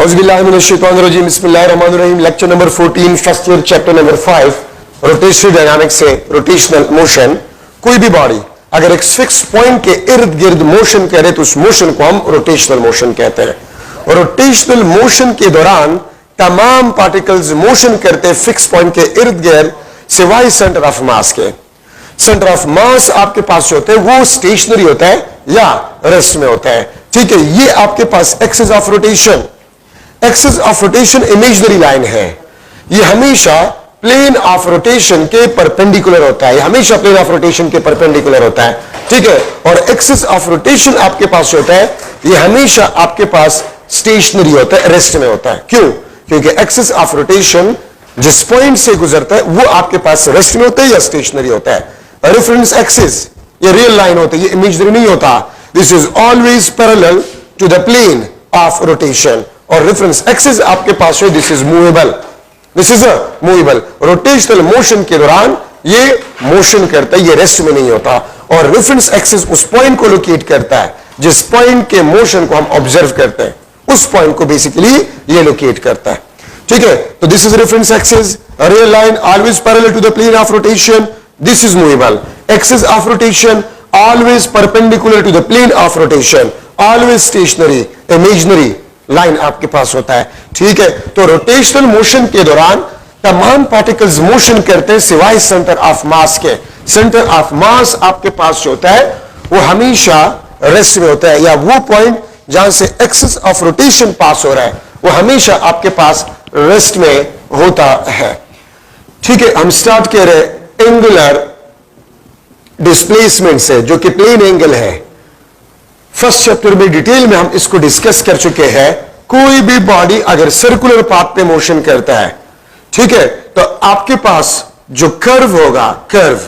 औज़ुबिल्लाहिमिनश्शैतानिर्रजीम बिस्मिल्लाहिर्रहमानिर्रहीम। Lecture number 14, first year, chapter number 5, rotational dynamics से rotational motion. कोई भी बॉडी अगर एक फिक्स पॉइंट के इर्द गिर्द मोशन करे तो उस मोशन को हम रोटेशनल मोशन कहते हैं। और रोटेशनल मोशन के दौरान तमाम पार्टिकल्स मोशन करते फिक्स पॉइंट के इर्द गिर्द सिवाय सेंटर ऑफ मास के। सेंटर ऑफ मास आपके पास जो होता है वो स्टेशनरी होता है या रेस्ट में होता है। ठीक है, ये आपके पास axis of rotation, axis of rotation imaginary line है। ये हमेशा प्लेन ऑफ रोटेशन के परपेंडिकुलर होता है, ये हमेशा प्लेन ऑफ रोटेशन के परपेंडिकुलर होता है। ठीक है, और एक्सिस ऑफ रोटेशन आपके पास होता है ये हमेशा आपके पास स्टेशनरी होता है, रेस्ट में होता है। क्यों? क्योंकि एक्सिस ऑफ रोटेशन जिस पॉइंट से गुजरता है वो आपके पास रेस्ट में होता है या स्टेशनरी होता है। रेफरेंस एक्सिस ये रियल लाइन होता है, ये इमेजिनरी नहीं होता। This is always parallel to the plane of rotation. और रेफरेंस एक्सिस आपके पास है, this is movable, this is movable. Rotational motion के दौरान ये मोशन करता है, ये रेस्ट में नहीं होता। और रेफरेंस एक्सिस उस पॉइंट को लोकेट करता है जिस पॉइंट के मोशन को हम ऑब्जर्व करते हैं, उस पॉइंट को बेसिकली ये लोकेट करता है। ठीक है, तो this is reference axis, real line always parallel to the plane of rotation, this is movable. Axis of rotation always perpendicular to the plane of rotation, always stationary, imaginary line आपके पास होता है। ठीक है, तो रोटेशनल मोशन के दौरान तमाम पार्टिकल्स मोशन करते हैं सिवाय सेंटर ऑफ मास के। सेंटर ऑफ मास आपके पास जो होता है वो हमेशा रेस्ट में होता है, या वो पॉइंट जहां से एक्सिस ऑफ रोटेशन पास हो रहा है वो हमेशा आपके पास रेस्ट में होता है। ठीक है, हम स्टार्ट कर रहे एंगुलर डिस्प्लेसमेंट से, जो कि प्लेन एंगल है। फर्स्ट चैप्टर में डिटेल में हम इसको डिस्कस कर चुके हैं। कोई भी बॉडी अगर सर्कुलर पाथ पे मोशन करता है, ठीक है, तो आपके पास जो कर्व होगा, कर्व,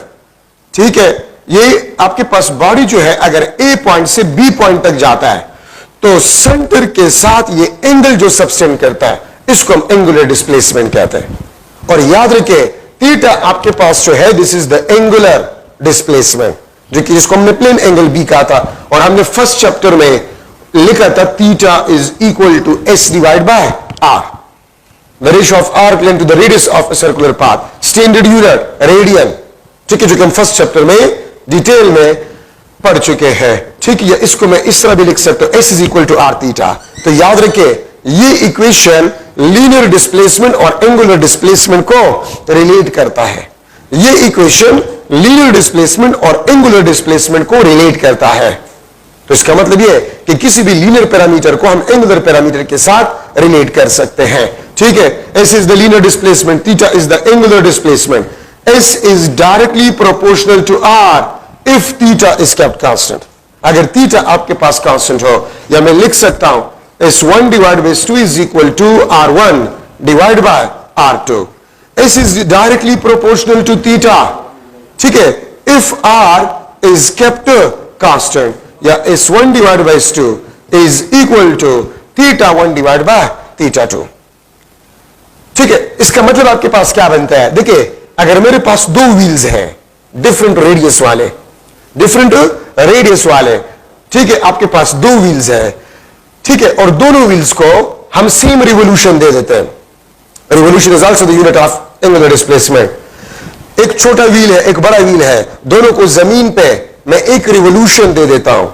ठीक है, ये आपके पास बॉडी जो है अगर ए पॉइंट से बी पॉइंट तक जाता है तो सेंटर के साथ ये एंगल जो सबटेंड करता है इसको हम एंगुलर डिस्प्लेसमेंट कहते हैं। और याद रखिए थीटा आपके पास जो है this is the angular displacement, जो कि जिसको हमने प्लेन एंगल बी कहा था। और हमने फर्स्ट चैप्टर में लिखा था theta is equal to S divide by R, the ratio of R plane to the radius of a circular path, standard unit radian. ठीक है, जो कि हम फर्स्ट चैप्टर में डिटेल में पढ़ चुके हैं। ठीक है, इसको मैं इस तरह भी लिख सकता हूं, S is equal to R theta. तो याद रखिए ये इक्वेशन लीनियर डिस्प्लेसमेंट और एंगुलर डिस्प्लेसमेंट को रिलेट करता है। ये इक्वेशन लीनियर डिस्प्लेसमेंट और एंगुलर डिस्प्लेसमेंट को रिलेट करता है। तो इसका मतलब यह कि किसी भी लीनियर पैरामीटर को हम एंगुलर पैरामीटर के साथ रिलेट कर सकते हैं। ठीक है, S is the linear displacement, theta is the angular displacement. S is directly proportional to are if theta is kept constant. अगर थीटा आपके पास कांस्टेंट हो, या मैं लिख सकता हूं S1 divided by S2 is equal to R1 divided by R2. S is directly proportional to theta. ठीक है, if R is kept constant, या S1 divided by S2 is equal to theta 1 divided by theta 2. ठीक है, इसका मतलब आपके पास क्या बनता है? देखिए, अगर मेरे पास दो व्हील्स हैं डिफरेंट रेडियस वाले, डिफरेंट रेडियस वाले, ठीक है, आपके पास दो व्हील्स हैं, ठीक है, और दोनों व्हील्स को हम सेम रिवोल्यूशन दे देते हैं। Revolution is also the unit of angular displacement. एक छोटा व्हील है, एक बड़ा व्हील है, दोनों को जमीन पे मैं एक रिवोल्यूशन दे देता हूं,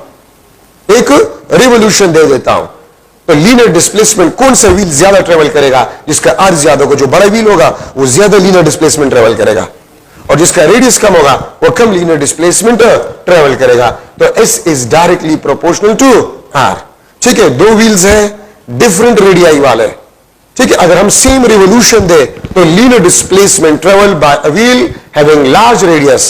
एक रिवोल्यूशन दे देता हूं, तो लीनियर डिस्प्लेसमेंट कौन सा व्हील ज्यादा ट्रेवल करेगा? जिसका अर्थ ज्यादा होगा, जो बड़ा व्हील होगा वो ज्यादा लीनियर डिस्प्लेसमेंट ट्रेवल करेगा, और जिसका रेडियस कम होगा वो कम लीनियर डिस्प्लेसमेंट ट्रेवल करेगा। तो S is directly proportional to R. ठीक है, दो व्हील्स हैं डिफरेंट रेडियाई वाले, ठीक है, अगर हम सेम रिवोल्यूशन दे तो linear displacement travel by a wheel having large radius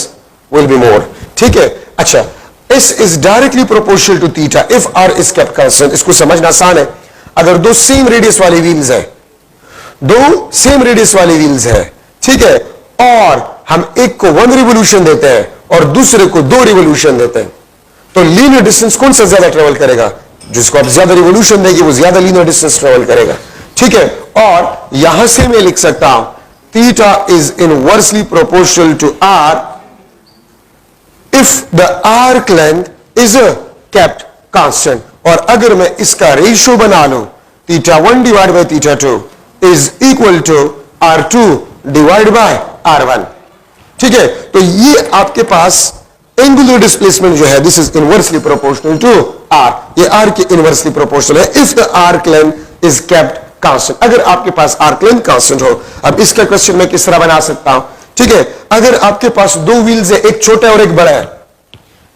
will be more. ठीक है, अच्छा, S is directly proportional to theta if R is kept constant. इसको समझना आसान है। अगर दो सेम रेडियस वाले व्हील्स हैं, दो सेम रेडियस वाले व्हील्स हैं, ठीक है, और हम एक को 1 रिवोल्यूशन देते हैं और दूसरे को 2 रिवोल्यूशन देते हैं, तो लीनियर डिस्टेंस कौन सा ज्यादा ट्रेवल करेगा? जिसको आप ज्यादा रिवोल्यूशन देंगे वो ज्यादा लीनियर डिस्टेंस ट्रेवल करेगा। ठीक है, और यहां से मैं लिख सकता हूं theta is inversely proportional to are if the arc length is kept constant. और अगर मैं इसका रेशियो बना लूं θ1 divide by θ2 is equal to r2 divide by r1। ठीक है, तो ये आपके पास एंगुलर डिस्प्लेसमेंट जो है this is inversely proportional to r, ये r के इनवर्सली प्रोपोर्शनल है if the arc length is kept constant. अगर आपके पास आर्क लेंथ कांस्टेंट हो, अब इसका क्वेश्चन मैं किस तरह बना सकता हूं? ठीक है, अगर आपके पास दो व्हील्स है, एक छोटा और एक बड़ा है,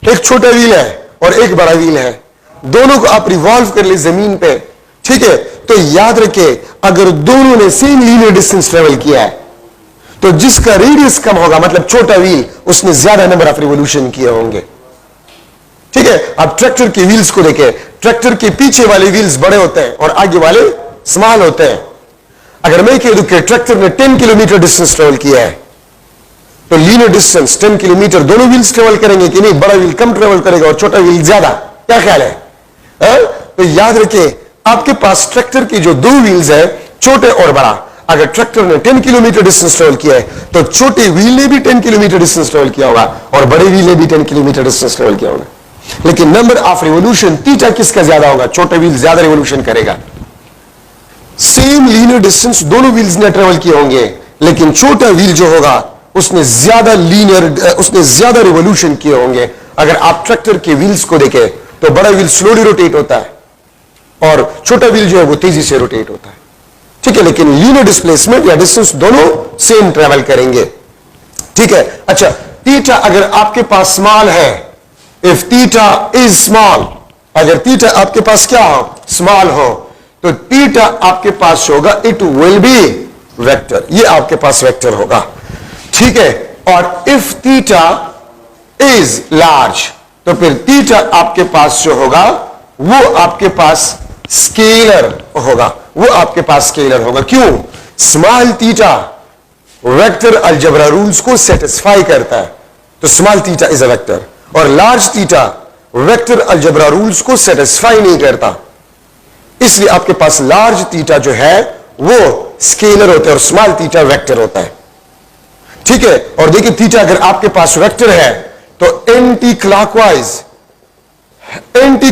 एक छोटा व्हील है और एक बड़ा व्हील है, दोनों को आप रिवॉल्व कर ले जमीन पे, ठीक है, तो याद रखिए अगर दोनों ने सेम लीनियर डिस्टेंस ट्रेवल किया है तो जिसका रेडियस कम होगा, मतलब छोटा व्हील, उसने ज्यादा नंबर ऑफ रिवोल्यूशन किए होंगे। ठीक है, अब ट्रैक्टर के व्हील्स को देखें, ट्रैक्टर के पीछे वाले व्हील्स बड़े होते हैं और आगे वाले स्मॉल होते हैं। अगर मैं कह दूं कि ट्रैक्टर ने 10 किलोमीटर डिस्टेंस ट्रेवल किया है तो लीनियर डिस्टेंस 10 किलोमीटर दोनों व्हील्स ट्रेवल करेंगे कि नहीं? बड़ा व्हील कम ट्रेवल करेगा और छोटा व्हील ज्यादा। क्या ख्याल है? तो याद रखिए आपके पास ट्रैक्टर की जो दो व्हील्स है, छोटे और बड़ा, अगर ट्रैक्टर ने 10 किलोमीटर डिस्टेंस ट्रेवल किया है तो छोटे व्हील ने भी 10 किलोमीटर डिस्टेंस ट्रेवल किया होगा और बड़े व्हील ने भी 10 किलोमीटर डिस्टेंस ट्रेवल किया होगा। लेकिन नंबर ऑफ रिवोल्यूशन थीटा किसका ज्यादा होगा? छोटे व्हील ज्यादा रिवोल्यूशन करेगा। सेम लीनियर डिस्टेंस दोनों व्हील्स ने ट्रेवल किए होंगे, लेकिन छोटा व्हील जो होगा उसने ज्यादा रिवोल्यूशन किए होंगे। अगर आप ट्रैक्टर के व्हील्स को देखें तो बड़ा व्हील स्लोली रोटेट होता है और छोटा व्हील जो है वो तेजी से रोटेट होता है। ठीक है, लेकिन लीनियर डिस्प्लेसमेंट या डिस्टेंस दोनों सेम ट्रेवल करेंगे। ठीक है, अच्छा थीटा अगर आपके पास स्मॉल है, इफ थीटा इज स्मॉल, अगर थीटा आपके पास क्या हो? स्मॉल हो, तो थीटा आपके पास होगा इट विल बी वेक्टर, ये आपके पास वेक्टर होगा। ठीक है, और इफ थीटा इज लार्ज तो फिर थीटा आपके पास जो होगा वो आपके पास स्केलर होगा, वो आपके पास स्केलर होगा। क्यों? Small theta vector algebra rules को सेटिस्फाई करता है, तो small theta is a vector, और large theta vector algebra rules को सेटिस्फाई नहीं करता, इसलिए आपके पास लार्ज थीटा जो है वो स्केलर होता है और स्मॉल थीटा वेक्टर होता है। ठीक है, और देखिए थीटा अगर आपके पास वेक्टर है तो एंटी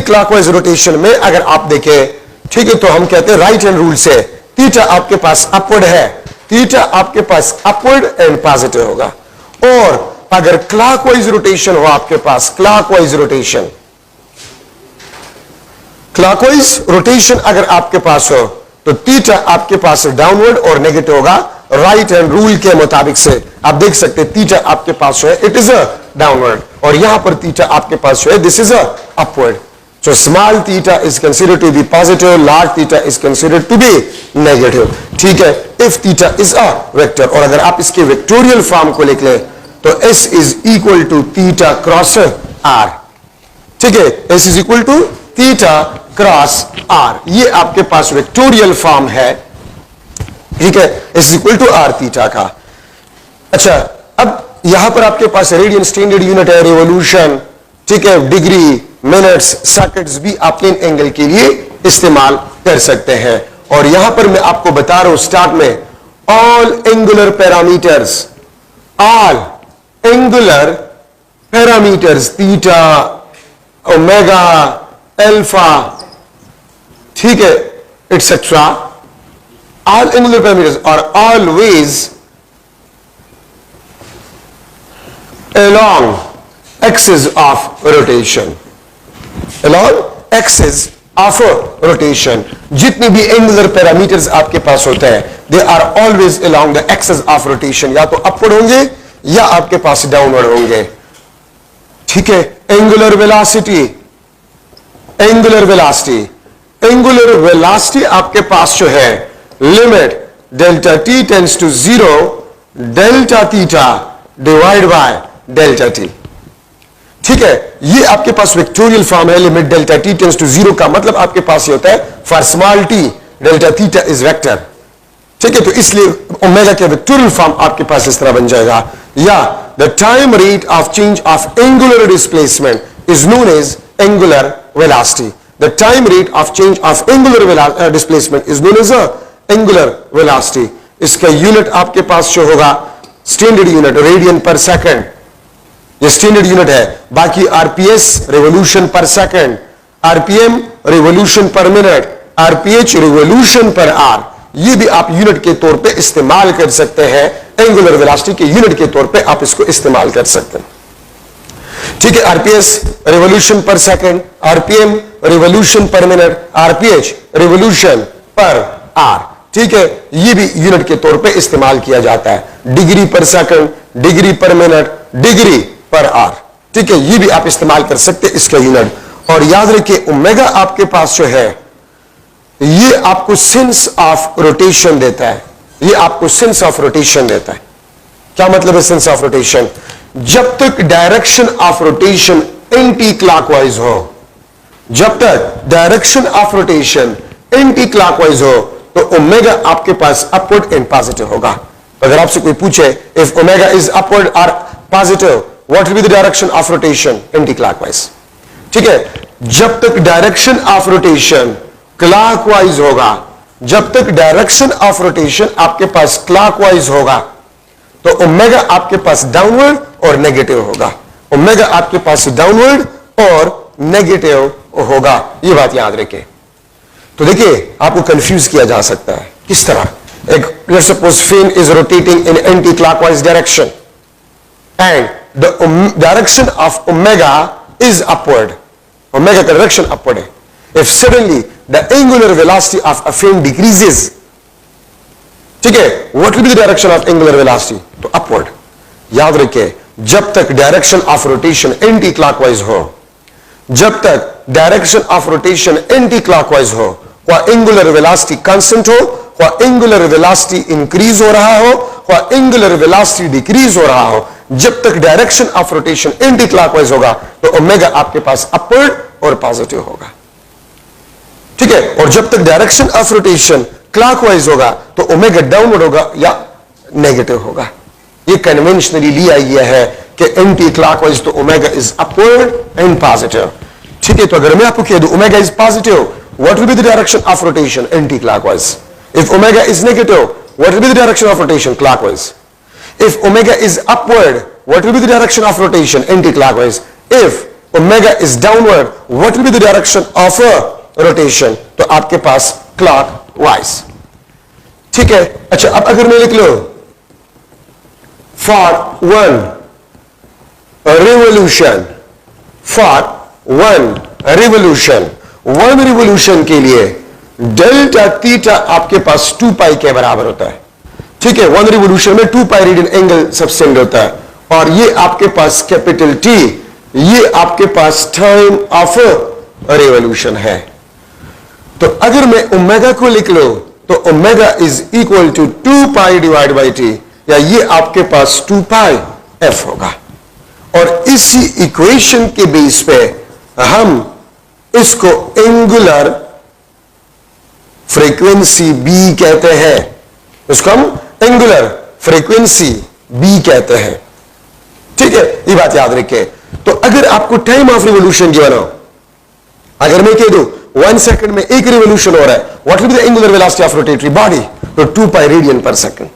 क्लॉकवाइज रोटेशन में अगर आप देखें, ठीक है, तो हम कहते हैं राइट हैंड रूल से थीटा आपके पास अपवर्ड है, थीटा आपके पास अपवर्ड एंड पॉजिटिव होगा। और अगर क्लॉकवाइज रोटेशन हो आपके पास, क्लॉकवाइज रोटेशन अगर आपके पास हो तो थीटा आपके पास डाउनवर्ड और नेगेटिव होगा। राइट हैंड रूल के मुताबिक से आप देख सकते हैं थीटा आपके पास है इट इज अ डाउनवर्ड, और यहां पर थीटा आपके पास है this is a upward. So small theta is considered to be positive, large theta is considered to be negative. ठीक है, if theta is a vector, और अगर आप इसके वेक्टोरियल फॉर्म को लिख लें तो S is equal to theta cross R। ठीक है, S is equal to theta cross R, ये आपके पास वेक्टोरियल फॉर्म है। ठीक है, S is equal to R theta का। अच्छा, अब यहां पर आपके पास रेडियन स्टैंडर्ड यूनिट है, रिवोल्यूशन, ठीक है, डिग्री, मिनट्स, सेकंड्स भी आप प्लेन एंगल के लिए इस्तेमाल कर सकते हैं। और यहां पर मैं आपको बता रहा हूं स्टार्ट में all angular parameters theta, omega, alpha, ठीक है, etcetera, all angular parameters are always along axis of rotation, along axis of rotation। जितने भी एंगुलर पैरामीटर्स आपके पास होते हैं they are always along the axis of rotation, या तो अपवर्ड होंगे या आपके पास डाउनवर्ड होंगे। ठीक है, एंगुलर वेलोसिटी आपके पास जो है limit delta T tends to 0 delta theta divide by delta T. ठीक है, ये आपके पास वेक्टोरियल फॉर्म है, limit delta T tends to 0 का मतलब आपके पास ये होता है for small T delta theta is vector. ठीक है, तो इसलिए ओमेगा के वेक्टोरियल फॉर्म आपके पास इस तरह बन जाएगा, या the time rate of change of angular displacement is known as angular velocity. The time rate of change of angular displacement is known as angular velocity. इसका यूनिट आपके पास जो होगा standard unit radian per second, ये standard unit है। बाकी RPS revolution per second, RPM revolution per minute, RPH revolution per hour, ये भी आप यूनिट के तौर पे इस्तेमाल कर सकते हैं, एंगुलर वेलोसिटी के यूनिट के तौर पे आप इसको इस्तेमाल कर सकते हैं। ठीक है, RPS revolution per second, RPM revolution per minute, RPH revolution per hour. ठीक है, ये भी यूनिट के तौर पे इस्तेमाल किया जाता है। डिग्री पर सेकंड, डिग्री पर मिनट, डिग्री पर आर। ठीक है, ये भी आप इस्तेमाल कर सकते हैं इसका यूनिट। और याद रखिए ओमेगा आपके पास जो है ये आपको सेंस ऑफ रोटेशन देता है, ये आपको सेंस ऑफ रोटेशन देता है। क्या मतलब है सेंस ऑफ रोटेशन? जब तक direction of rotation anti clockwise हो, जब तक direction of rotation anti clockwise हो, तो ओमेगा आपके पास अपवर्ड एंड पॉजिटिव होगा। अगर आपसे कोई पूछे इफ ओमेगा इज अपवर्ड और positive, what will be the direction of rotation? Anti clockwise. ठीक है, जब तक डायरेक्शन ऑफ रोटेशन क्लॉकवाइज होगा, जब तक डायरेक्शन ऑफ रोटेशन आपके पास क्लॉकवाइज होगा, तो ओमेगा आपके पास डाउनवर्ड और नेगेटिव होगा। ओमेगा आपके पास डाउनवर्ड और नेगेटिव होगा, ये बात याद रखें। तो देखिए आपको कंफ्यूज किया जा सकता है किस तरह। एक let's suppose fan is rotating in anti clockwise direction and the direction of omega is upward, omega का डायरेक्शन अपवर्ड है। If suddenly the angular velocity of a fan decreases, ठीक है, what will be the direction of angular velocity? तो upward। याद रखिए जब तक direction of rotation anti clockwise हो, जब तक direction of rotation anti clockwise हो, वह एंगुलर वेलोसिटी कांस्टेंट हो, वह एंगुलर वेलोसिटी इंक्रीज हो रहा हो, वह एंगुलर वेलोसिटी डिक्रीज हो रहा हो, जब तक direction of rotation anti clockwise होगा, तो ओमेगा आपके पास अपवर्ड और पॉजिटिव होगा। ठीक है, और जब तक डायरेक्शन ऑफ रोटेशन क्लॉकवाइज होगा, तो ओमेगा डाउनवर्ड होगा या नेगेटिव होगा। ये कन्वेंशनली लिया गया है कि एंटी क्लॉकवाइज तो omega is upward and positive. ठीक है, तो अगर मैं आपको कह दूं omega is positive, what will be the direction of rotation? Anti clockwise. If omega is negative, what will be the direction of rotation? Clockwise. If omega is upward, what will be the direction of rotation? Anti clockwise. If omega is downward, what will be the direction of rotation? तो आपके पास clockwise. ठीक है, अच्छा अब अगर मैं लिख लो for one revolution, for one revolution, one revolution के लिए डेल्टा थीटा आपके पास 2 पाई के बराबर होता है। ठीक है, वन रिवोल्यूशन में 2 पाई रेडियन एंगल सब्सटेंड होता है, और ये आपके पास कैपिटल टी, ये आपके पास टाइम ऑफ रिवोल्यूशन है। तो अगर मैं ओमेगा को लिख लो तो omega is equal to 2 pi divide by T, या ये आपके पास 2 पाई एफ होगा। और इसी इक्वेशन के बेस पे हम इसको एंगुलर फ्रीक्वेंसी बी कहते हैं, इसको हम एंगुलर फ्रीक्वेंसी बी कहते हैं। ठीक है, ये बात याद रखें। तो अगर आपको टाइम ऑफ रिवोल्यूशन गिवन हो, अगर मैं कह दूं 1 सेकंड में एक रिवोल्यूशन हो रहा है, what will be the angular velocity of rotatory body? तो 2 pi radian per second.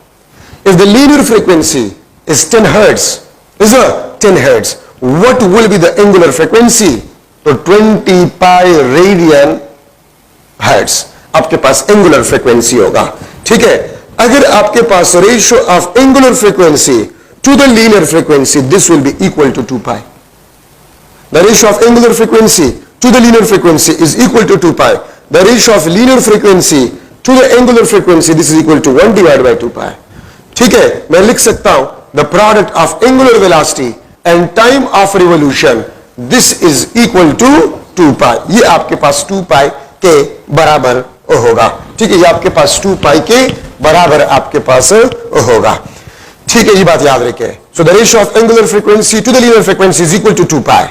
If the linear frequency is 10 hertz, is 10 hertz, what will be the angular frequency? तो 20 पाई रेडियन हर्ट्ज आपके पास angular frequency होगा। ठीक है, अगर आपके पास ratio of angular frequency to the linear frequency, this will be equal to 2 pi. The ratio of angular frequency to the linear frequency is equal to 2 pi. The ratio of linear frequency to the angular frequency, this is equal to 1 divided by 2 pi. ठीक है, मैं लिख सकता हूं the product of angular velocity and time of revolution, this is equal to 2 pi. ये आपके पास 2 pi के बराबर होगा। ठीक है, ये आपके पास 2 pi के बराबर आपके पास होगा। ठीक है, ये बात याद रखें। So the ratio of angular frequency to the linear frequency is equal to 2 pi.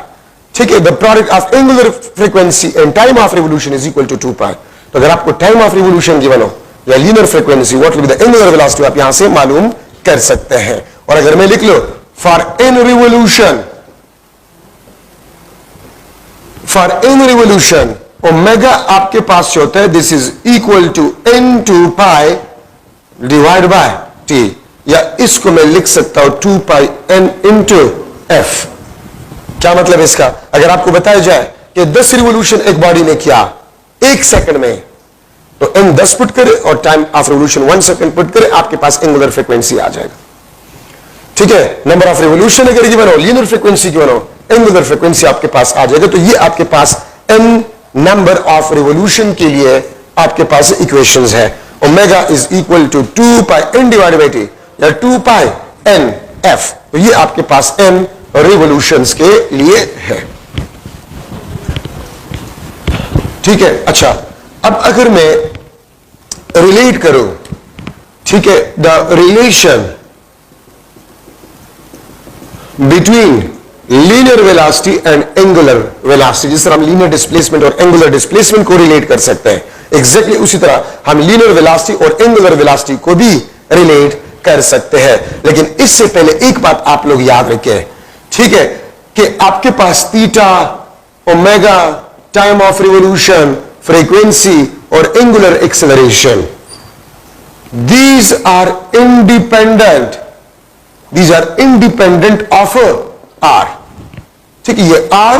ठीक है, the product of angular frequency and time of revolution is equal to 2 pi. तो अगर आपको टाइम ऑफ रिवोल्यूशन गिवन हो या linear frequency, what will be the angular velocity, आप यहां से मालूम कर सकते हैं। और अगर मैं लिख लो for n revolution, for n revolution omega आपके पास जो होता है this is equal to n2 pi divide by t, या इसको मैं लिख सकता हूं 2 पाई n इंटू एफ। क्या मतलब इसका? अगर आपको बताया जाए कि 10 रिवोल्यूशन एक बॉडी ने किया 1 सेकंड में, तो n 10 पुट करे और time of revolution 1 second put करे, आपके पास एंगुलर फ्रीक्वेंसी आ जाएगा। ठीक है, नंबर ऑफ रिवोल्यूशन अगर गिवन हो, लीनियर फ्रीक्वेंसी गिवन हो, एंगुलर फ्रीक्वेंसी आपके पास आ जाएगा। तो ये आपके पास n नंबर ऑफ रिवोल्यूशन के लिए आपके पास इक्वेशंस है। Omega is equal to 2 pi n divided by t या 2 पाई n f। तो ये आपके पास n रिवोल्यूशंस के लिए है। ठीक है, अच्छा अब अगर मैं रिलेट करूं, ठीक है, the relation between linear velocity and angular velocity, जिस तरह हम लीनियर डिस्प्लेसमेंट और एंगुलर डिस्प्लेसमेंट को रिलेट कर सकते हैं, एग्जैक्टली उसी तरह हम लीनियर वेलोसिटी और एंगुलर वेलोसिटी को भी रिलेट कर सकते हैं। लेकिन इससे पहले एक बात आप लोग याद रखें, ठीक है, कि आपके पास theta, omega, time of revolution, frequency और angular acceleration, these are independent, these are independent of r। ठीक है, ये r,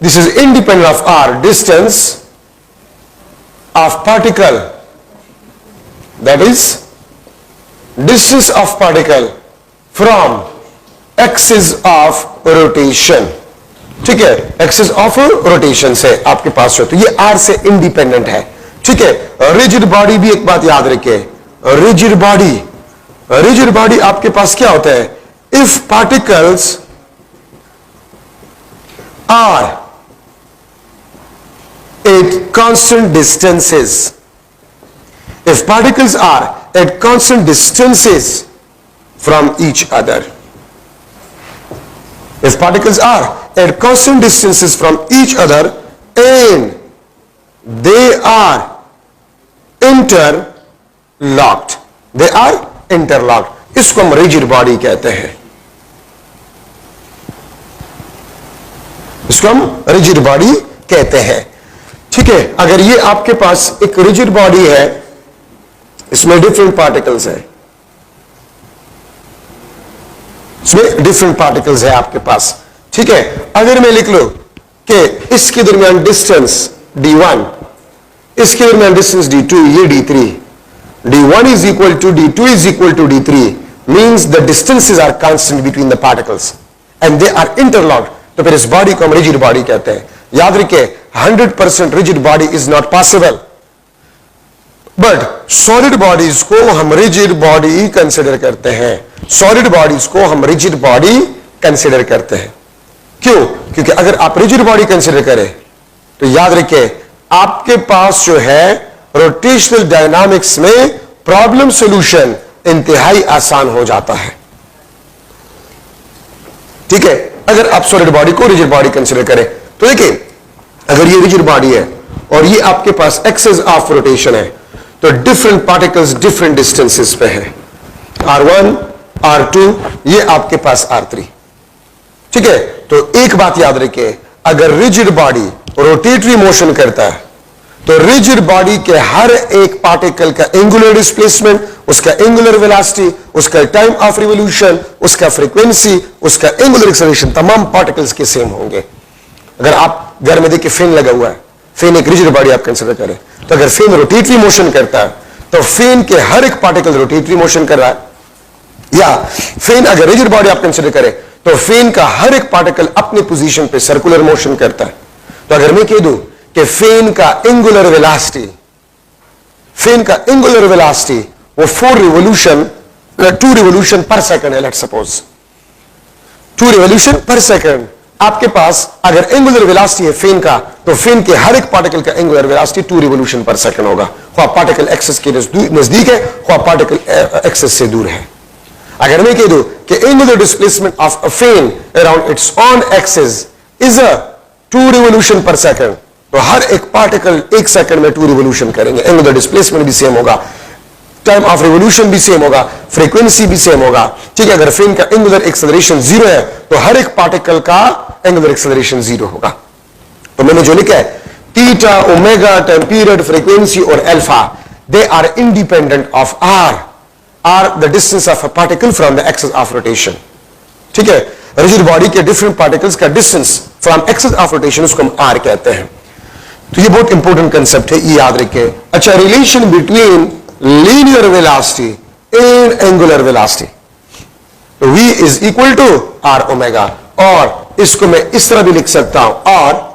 this is independent of r, distance of particle, that is distance of particle from axis of rotation। ठीक है, axis of rotation से आपके पास हो, तो ये r से इंडिपेंडेंट है। ठीक है, रिजिड बॉडी भी एक बात याद रखिए, रिजिड बॉडी आपके पास क्या होता है, if particles are at constant distances, if particles are at constant distances from each other, if particles are at constant distances from each other and they are interlocked, they are interlocked, इसको हम rigid body कहते हैं, इसको हम rigid body कहते हैं। ठीक है, अगर ये आपके पास एक रिजिड बॉडी है, इसमें डिफरेंट पार्टिकल्स है, इसमें डिफरेंट पार्टिकल्स है आपके पास। ठीक है, अगर मैं लिख लूं कि इसके दरमियान डिस्टेंस d1, इसके दरमियान डिस्टेंस d2, ये d3, d1 is equal to d2 is equal to d3 means the distances are constant between the particles and they are interlocked, तो फिर इस बॉडी को हम रिजिड बॉडी कहते हैं। याद रखिए, 100% rigid body is not possible, but solid bodies को हम रिजिड बॉडी कंसिडर करते हैं, सॉलिड बॉडीज को हम रिजिड बॉडी कंसिडर करते हैं। क्यों? क्योंकि अगर आप रिजिड बॉडी कंसिडर करें तो याद रखिए, आपके पास जो है रोटेशनल डायनामिक्स में प्रॉब्लम सॉल्यूशन इंतहाई आसान हो जाता है। ठीक है, अगर आप सॉलिड बॉडी को रिजिड बॉडी कंसिडर करें तो देखिए, अगर ये रिजिड बॉडी है और ये आपके पास एक्सिस ऑफ रोटेशन है, तो डिफरेंट पार्टिकल्स डिफरेंट डिस्टेंसेस पे है, r1, r2, ये आपके पास r3। ठीक है, तो एक बात याद रखिए, अगर रिजिड बॉडी रोटेटरी मोशन करता है तो रिजिड बॉडी के हर एक पार्टिकल का एंगुलर डिस्प्लेसमेंट, उसका एंगुलर वेलोसिटी, उसका टाइम ऑफ रिवोल्यूशन, उसका फ्रीक्वेंसी, उसका एंगुलर एक्सेलरेशन, तमाम पार्टिकल्स के सेम होंगे। अगर आप घर में देखिए फैन लगा हुआ है, फैन एक रिजिड बॉडी आप कंसिडर करें, तो अगर फैन रोटेटरी मोशन करता है तो फैन के हर एक पार्टिकल रोटेटरी मोशन कर रहा है, या फैन अगर रिजिड बॉडी आप कंसिडर करें तो फैन का हर एक पार्टिकल अपने पोजीशन पे सर्कुलर मोशन करता है। तो अगर मैं कह दूं कि फैन का एंगुलर वेलोसिटी वो 2 रिवोल्यूशन पर सेकंड है, let's suppose 2 revolution per second. आपके पास अगर एंगुलर वेलोसिटी है फैन का, तो फैन के हर एक पार्टिकल का angular velocity 2 revolution per second होगा, ख्वाह पार्टिकल एक्सिस के नजदीक है, ख्वाह पार्टिकल एक्सिस से दूर है। अगर मैं कह दूं कि angular displacement of a fan around its own axis is a 2 revolution per second, तो हर एक पार्टिकल 1 सेकंड में 2 रिवोल्यूशन करेंगे, एंगुलर डिस्प्लेसमेंट भी सेम होगा, टाइम ऑफ रिवोल्यूशन भी सेम होगा, फ्रीक्वेंसी भी सेम होगा। ठीक है, अगर फैन का एंगुलर एक्सेलरेशन 0 है तो हर एक पार्टिकल का एंगुलर एक्सेलरेशन 0 होगा। तो मैंने जो लिखा है, theta, omega, time period, frequency और alpha, they are independent of r the distance of a particle from the axis of rotation. ठीक है, रिजिड बॉडी के डिफरेंट पार्टिकल्स का distance from axis of rotation उसको हम आर कहते हैं। तो ये बहुत इंपॉर्टेंट कंसेप्ट है, ये याद रखें। अच्छा, relation between linear velocity and angular velocity, v is equal to r omega, और इसको मैं इस तरह भी लिख सकता हूं, और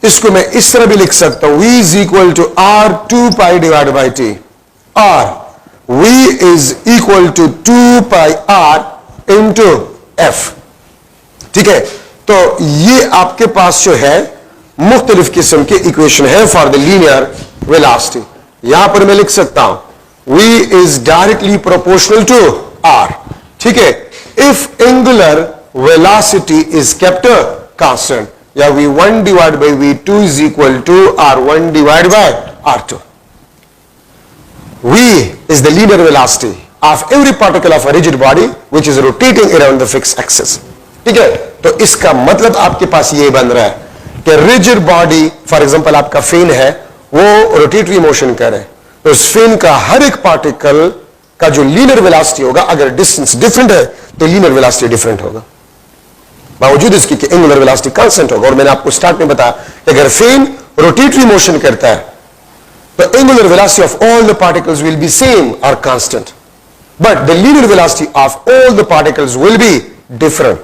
इसको मैं इस तरह भी लिख सकता हूं, v is equal to r 2 pi divide by t, और v is equal to 2 pi r into f. ठीक है, तो ये आपके पास जो है मुख्तलिफ किस्म के इक्वेशन है फॉर द लीनियर वेलोसिटी। यहां पर मैं लिख सकता हूं v is directly proportional to r। ठीक है, if angular velocity is kept constant, या v1 divide by v2 is equal to r1 divide by r2। v is the linear velocity of every particle of a rigid body which is rotating around the fixed axis। ठीक है, तो इसका मतलब आपके पास ये बन रहा है कि रिजिड बॉडी, फॉर एग्जांपल आपका फेन है, वो रोटेटरी मोशन करे, तो उस फेन का हर एक पार्टिकल का जो लीनियर वेलोसिटी होगा, अगर डिस्टेंस डिफरेंट है तो लीनियर वेलोसिटी डिफरेंट होगा, बावजूद इसकी कि एंगुलर वेलोसिटी कांस्टेंट होगा। और मैंने आपको स्टार्ट में बताया कि अगर फेन रोटेटरी मोशन करता है तो angular velocity of all the particles will be same और constant, but the linear velocity of all the particles will be different.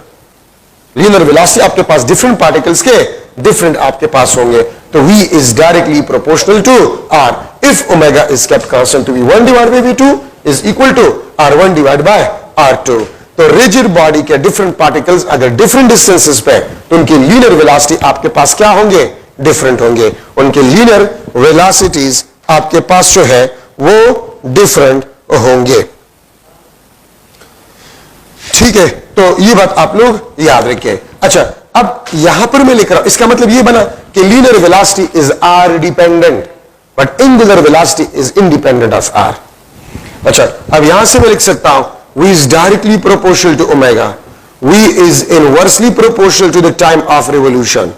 Linear velocity आपके पास डिफरेंट पार्टिकल्स के डिफरेंट आपके पास होंगे, तो v is directly proportional to r। If omega is kept constant, तो v1 divide by v2 is equal to r1 divide by r2। तो rigid body के डिफरेंट पार्टिकल्स अगर डिफरेंट डिस्टेंसेस पे, तो उनकी लीनियर वेलोसिटी आपके पास क्या होंगे, डिफरेंट होंगे, उनके लीनियर वेलोसिटीज आपके पास जो है वो डिफरेंट होंगे। ठीक है, तो ये बात आप लोग याद रखिए। अच्छा, अब यहां पर मैं लिख रहा हूं, इसका मतलब ये बना कि linear velocity is r dependent but angular velocity is independent of r. अच्छा, अब यहां से मैं लिख सकता हूं v is directly proportional to omega, v is inversely proportional to the time of revolution,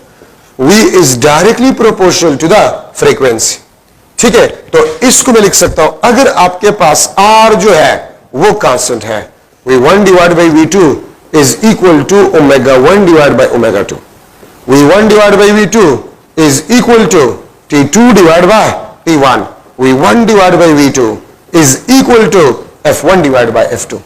v is directly proportional to the frequency। ठीक है, तो इसको मैं लिख सकता हूं, अगर आपके पास r जो है वो कांस्टेंट है, v1 divide by v2 is equal to omega 1 divided by omega 2, v1 divided by v2 is equal to t2 divided by t1, v1 divided by v2 is equal to f1 divided by f2।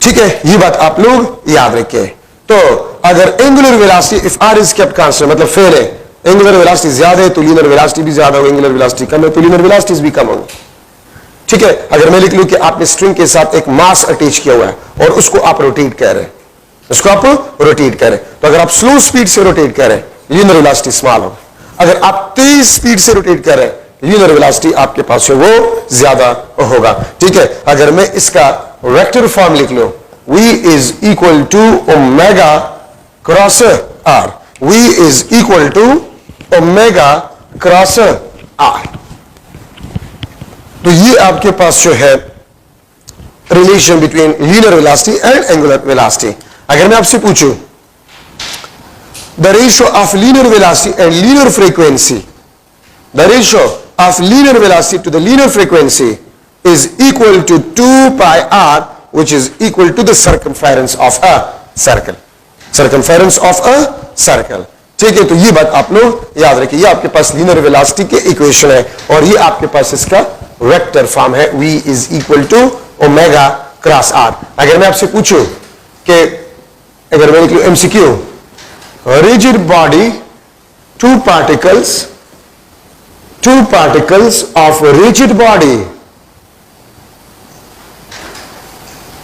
ठीक है, ये बात आप लोग याद रखिए। तो अगर angular velocity if r is kept constant, मतलब फेल है, एंगुलर वेलोसिटी ज्यादा है तो लीनियर वेलोसिटी भी ज्यादा होगी, एंगुलर वेलोसिटी कम है तो लीनियर वेलोसिटीज भी कम होंगी। ठीक है, अगर मैं लिख लूं कि आपने स्ट्रिंग के साथ एक मास अटैच किया हुआ है और उसको आप रोटेट कर रहे हैं, उसको आप रोटेट कर रहे हैं, तो अगर आप स्लो स्पीड से रोटेट कर रहे हैं, लीनियर वेलोसिटी स्मॉल होगा। अगर आप तेज स्पीड से रोटेट कर रहे हैं, लीनियर वेलोसिटी आपके पास है वो ज्यादा होगा। ठीक है, अगर मैं इसका वेक्टर फॉर्म लिख लूं, v is equal to omega cross r, v is equal to omega cross r, तो ये आपके पास जो है relation between linear velocity and angular velocity. अगर मैं आपसे पूछूं the ratio of linear velocity and linear frequency, the ratio of linear velocity to the linear frequency is equal to 2 pi r, which is equal to the circumference of a circle, circumference of a circle। ठीक है, तो ये बात आप लोग याद रखिए, ये आपके पास लीनियर वेलोसिटी के इक्वेशन है और ये आपके पास इसका वेक्टर फॉर्म है, v is equal to omega cross r। अगर मैं आपसे पूछूं कि अगर मैं लिख लूं MCQ, rigid body, two particles of a rigid body,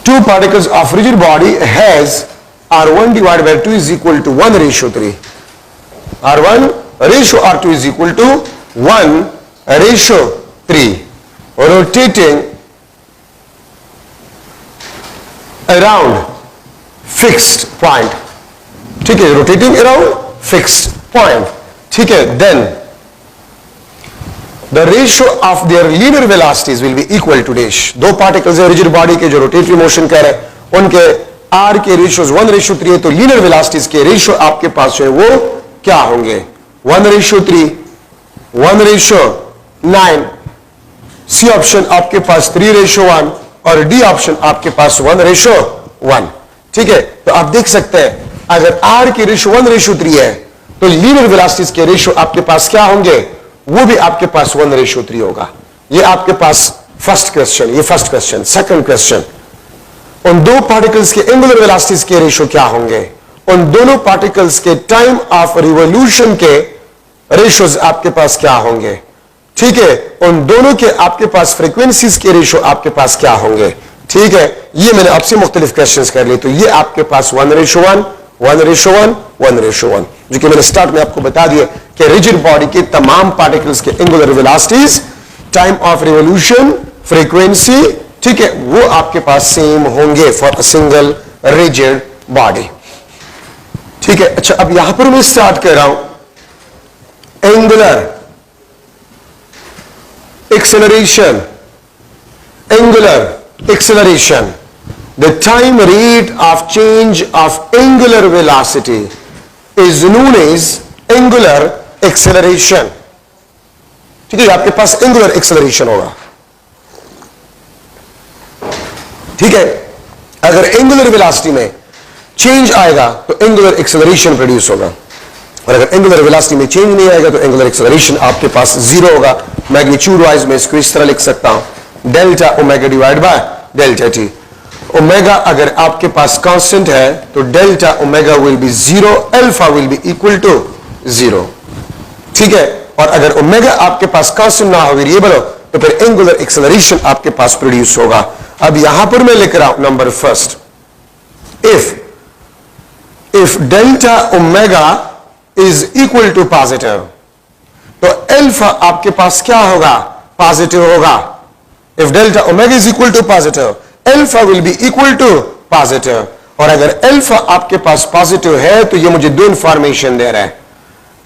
two particles of rigid body has r1 divided by 2 is equal to 1:3, r1 ratio r2 is equal to 1:3, rotating around fixed point। ठीक है, rotating around fixed point। ठीक है, then the ratio of their linear velocities will be equal to dash। दो particles है rigid body के जो rotatory motion कर रहे हैं, उनके r के रेशियोज 1:3 है, तो लीनियर वेलोसिटीज के रेशियो आपके पास जो है वो क्या होंगे, 1:3, 1:9, सी ऑप्शन आपके पास 3:1 और डी ऑप्शन आपके पास 1:1। ठीक है, तो आप देख सकते हैं अगर r की रेशियो 1:3 है तो लीनियर वेलोसिटीज के रेशियो आपके पास क्या होंगे, वो भी आपके पास 1:3 होगा। ये आपके पास फर्स्ट क्वेश्चन, ये फर्स्ट क्वेश्चन। सेकंड क्वेश्चन, उन दो पार्टिकल्स के एंगुलर वेलोसिटीज के रेशियो क्या होंगे, उन दोनों पार्टिकल्स के टाइम ऑफ रिवॉल्यूशन के रेशियोज आपके पास क्या होंगे, ठीक है, उन दोनों के आपके पास फ्रीक्वेंसीज के रेशियो आपके पास क्या होंगे, ठीक है। ये मैंने आपसे मुख्तलिफ क्वेश्चंस कर लिए, तो ये आपके पास 1:1, 1:1, 1:1, जो कि मैंने स्टार्ट में आपको बता दिया कि रिजिड बॉडी के तमाम पार्टिकल्स के angular velocities, time of revolution, frequency, ठीक है, वो आपके पास सेम होंगे for a single rigid body, ठीक है। अच्छा, अब यहां पर मैं स्टार्ट कर रहा हूं angular acceleration, angular acceleration, the time rate of change of angular velocity is known as angular acceleration, ठीक है। आपके पास एंगुलर एक्सेलरेशन होगा, ठीक है। अगर एंगुलर वेलोसिटी में चेंज आएगा तो एंगुलर एक्सेलरेशन प्रोड्यूस होगा, और अगर एंगुलर वेलोसिटी में चेंज नहीं आएगा तो एंगुलर एक्सेलरेशन आपके पास 0 होगा। मैग्नीट्यूड वाइज में इसको इस तरह लिख सकता हूं, delta omega divide by delta t. Omega अगर आपके पास कांस्टेंट है तो delta omega will be 0, alpha will be equal to 0, ठीक है। और अगर ओमेगा आपके पास कांस्टेंट ना हो, वेरिएबल हो, तो फिर एंगुलर एक्सेलरेशन आपके पास प्रोड्यूस होगा। अब यहां पर मैं लिख रहा हूं number first, if delta omega is equal to positive, तो अल्फा आपके पास क्या होगा, पॉजिटिव होगा। If delta omega is equal to positive, alpha will be equal to positive, और अगर अल्फा आपके पास पॉजिटिव है तो ये मुझे दो इंफॉर्मेशन दे रहा है,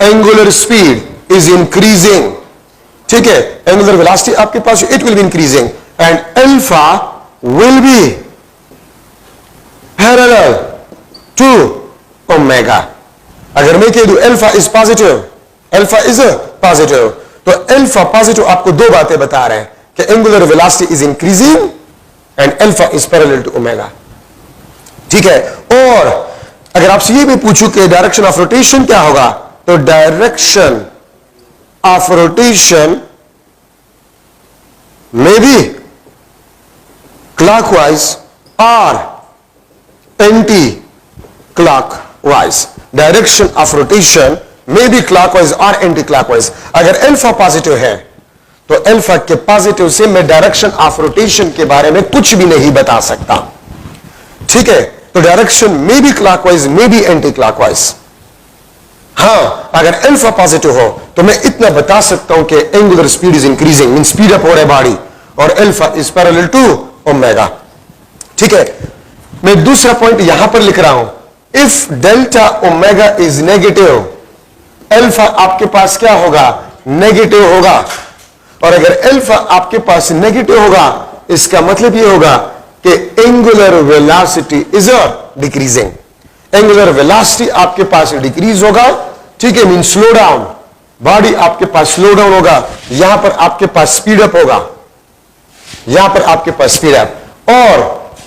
एंगुलर स्पीड इज इंक्रीजिंग, ठीक है, एंगुलर वेलोसिटी आपके पास it will be increasing and alpha will be parallel to omega. अगर मैं कह दूं alpha is positive, alpha is positive, तो अल्फा पॉजिटिव आपको दो बातें बता रहे हैं कि angular velocity is increasing and alpha is parallel to omega, ठीक है। और अगर आपसे ये भी पूछूं कि डायरेक्शन ऑफ रोटेशन क्या होगा, तो direction of rotation may be clockwise और anticlockwise. Direction of rotation may be clockwise और एंटी क्लॉकवाइज। अगर अल्फा पॉजिटिव है तो अल्फा के पॉजिटिव से मैं डायरेक्शन ऑफ रोटेशन के बारे में कुछ भी नहीं बता सकता, ठीक है। तो direction may be clockwise, may be anti clockwise. हां, अगर अल्फा पॉजिटिव हो तो मैं इतना बता सकता हूं कि angular speed is increasing, mean speed up हो रहा है बॉडी, और alpha is parallel to omega, ठीक है। मैं दूसरा पॉइंट यहां पर लिख रहा हूं, if delta omega is negative, alpha आपके पास क्या होगा, नेगेटिव होगा, और अगर अल्फा आपके पास नेगेटिव होगा इसका मतलब यह होगा कि angular velocity is decreasing, angular velocity आपके पास डिक्रीज होगा, ठीक है, मीन स्लो डाउन, बॉडी आपके पास स्लो डाउन होगा, यहां पर आपके पास स्पीड अप होगा, यहां पर आपके पास स्पीड अप, और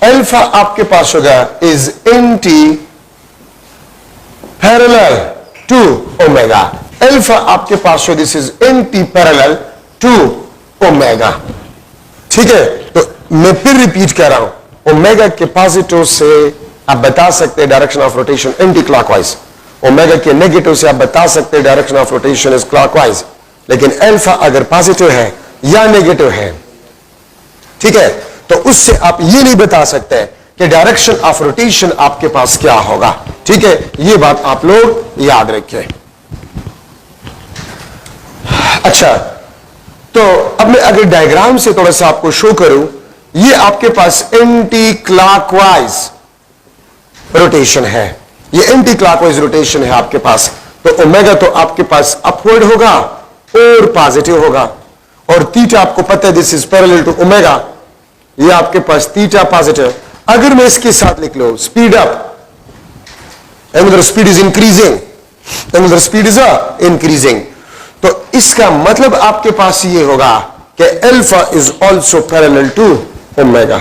अल्फा आपके पास होगा is anti parallel to omega. Alpha आपके पास हो this is anti parallel to omega, ठीक है। तो मैं फिर रिपीट कर रहा हूं, ओमेगा के पॉजिटिव से आप बता सकते हैं direction of rotation anti clockwise, omega के नेगेटिव से आप बता सकते हैं direction of rotation is clockwise, लेकिन अल्फा अगर पॉजिटिव है या नेगेटिव है, ठीक है, तो उससे आप ये नहीं बता सकते कि डायरेक्शन ऑफ रोटेशन आपके पास क्या होगा, ठीक है। ये बात आप लोग याद रखें। अच्छा, तो अब मैं अगर डायग्राम से थोड़ा सा आपको शो करूं, ये आपके पास एंटी क्लॉकवाइज रोटेशन है, ये एंटी क्लॉकवाइज रोटेशन है आपके पास, तो ओमेगा तो आपके पास अपवर्ड होगा और पॉजिटिव होगा, और थीटा आपको पता है this is parallel to omega, ये आपके पास थीटा पॉजिटिव। अगर मैं इसके साथ लिख लो speed up, angular speed is increasing, angular speed is increasing, तो इसका मतलब आपके पास ये होगा कि alpha is also parallel to omega.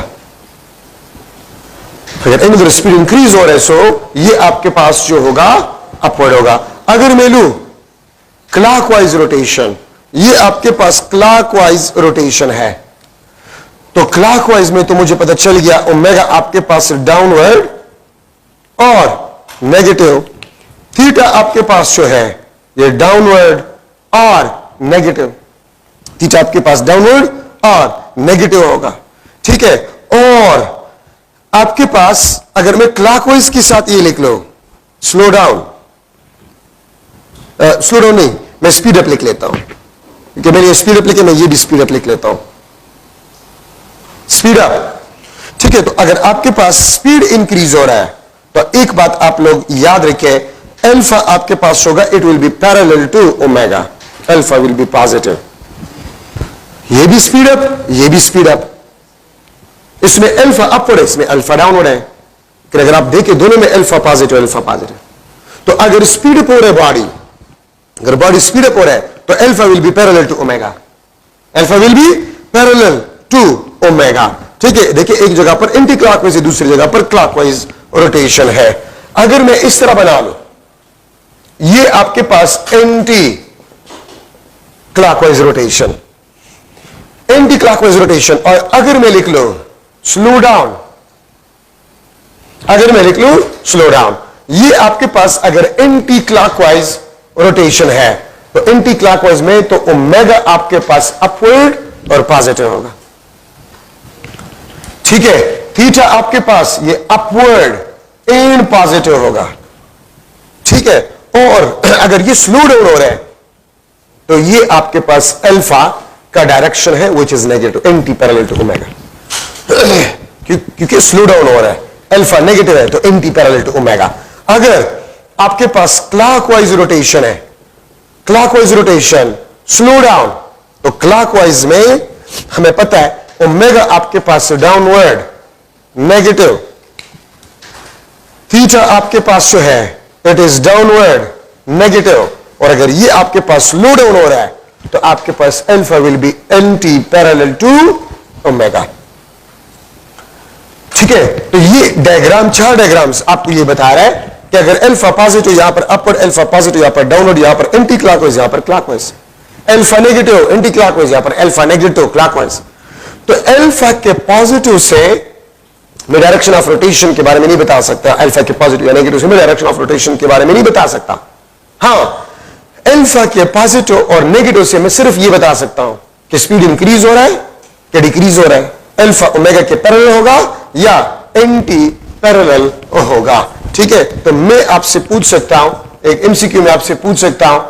अगर एंगुलर स्पीड इंक्रीज हो रहा है सो ये आपके पास जो होगा अपवर्ड होगा। अगर मैं लू क्लॉकवाइज रोटेशन, ये आपके पास क्लॉकवाइज रोटेशन है, तो क्लॉकवाइज में तो मुझे पता चल गया ओमेगा आपके पास डाउनवर्ड और नेगेटिव, थीटा आपके पास जो है ये डाउनवर्ड और नेगेटिव, थीटा आपके पास डाउनवर्ड और नेगेटिव होगा, ठीक है। और आपके पास अगर मैं क्लॉकवाइज के साथ ये लिख लो, स्लो डाउन, स्लो डाउन नहीं, मैं स्पीड अप लिख लेता हूं, क्योंकि मैंने स्पीड अप लिखे, मैं ये भी स्पीड अप लिख लेता हूं, स्पीड अप, ठीक है। तो अगर आपके पास स्पीड इंक्रीज हो रहा है तो एक बात आप लोग याद रखें, अल्फा आपके पास होगा, it will be parallel to omega, alpha will be positive, ये भी स्पीड अप, ये भी स्पीड अप, इसमें अल्फा अपवर्ड है, इसमें अल्फा डाउनवर्ड है, कि अगर आप देखें दोनों में अल्फा पॉजिटिव अल्फा पॉजिटिव, तो अगर स्पीड अप हो रहा है बॉडी, अगर बॉडी स्पीड अप हो रहा है तो alpha will be parallel to omega, alpha will be parallel to omega, ठीक है। देखिए एक जगह पर एंटी क्लॉकवाइज है, दूसरी जगह पर क्लॉकवाइज रोटेशन है। अगर मैं इस तरह बना लूं, ये आपके पास anticlockwise rotation, anticlockwise rotation, और अगर मैं लिख लूं स्लो डाउन, अगर मैं लिख लूं स्लो डाउन, ये आपके पास अगर एंटी क्लॉकवाइज रोटेशन है तो एंटी क्लॉकवाइज में तो ओमेगा आपके पास अपवर्ड और पॉजिटिव होगा, ठीक है। थीटा आपके पास ये अपवर्ड एंड पॉजिटिव होगा, ठीक है। और अगर ये स्लो डाउन हो रहा है तो ये आपके पास अल्फा का डायरेक्शन है which is negative, anti parallel to omega, क्योंकि स्लो डाउन हो रहा है, अल्फा नेगेटिव है तो एंटी पैरेलल टू ओमेगा। अगर आपके पास क्लॉकवाइज रोटेशन है, क्लॉकवाइज रोटेशन स्लो डाउन, तो क्लॉकवाइज में हमें पता है ओमेगा आपके पास डाउनवर्ड नेगेटिव, थीटा आपके पास जो है इट इज डाउनवर्ड नेगेटिव, और अगर ये आपके पास स्लो डाउन हो रहा है तो आपके पास alpha will be anti parallel to omega, ठीक है। तो ये डायग्राम, 4 डायग्राम्स आपको ये बता रहा है कि अगर अल्फा पॉजिटिव यहां पर अपवर्ड, अल्फा पॉजिटिव यहां पर डाउनवर्ड, यहां पर एंटी क्लॉकवाइज, यहां पर clockwise, alpha negative anti clockwise, यहां पर अल्फा नेगेटिव क्लॉकवाइज। तो अल्फा के पॉजिटिव से मैं डायरेक्शन ऑफ रोटेशन के बारे में नहीं बता सकता, अल्फा के पॉजिटिव या नेगेटिव से मैं डायरेक्शन ऑफ रोटेशन के बारे में नहीं बता सकता। हां, अल्फा के पॉजिटिव और नेगेटिव से मैं सिर्फ ये बता सकता हूं कि स्पीड इंक्रीज हो रहा है कि डिक्रीज हो रहा है, अल्फा ओमेगा के पैरेलल होगा या एंटी पैरेलल होगा, ठीक है। तो मैं आपसे पूछ सकता हूं, एक एमसीक्यू में आपसे पूछ सकता हूं,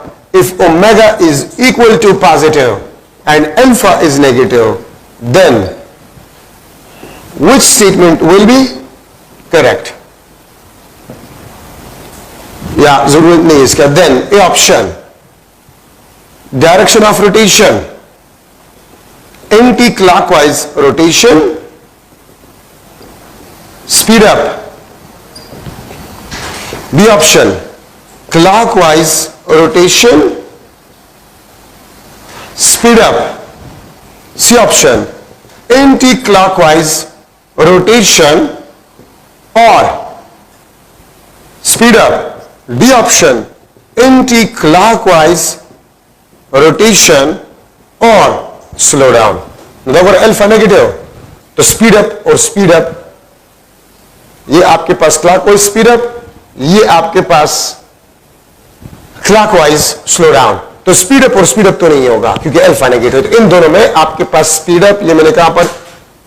if omega is equal to positive and alpha is negative, then which statement will be correct? या जरूरत नहीं इसका, then A option, direction of rotation anti-clockwise rotation, speed up. B option, clockwise rotation, speed up. C option, anti-clockwise rotation or speed up. D option, anti-clockwise rotation or slow down. अगर alpha negative तो speed up और speed up, ये आपके पास clockwise speed up, ये आपके पास clockwise slow down. तो स्पीड अप और स्पीड अप तो नहीं होगा क्योंकि अल्फा नेगेटिव, तो इन दोनों में आपके पास स्पीड अप, ये मैंने कहा पर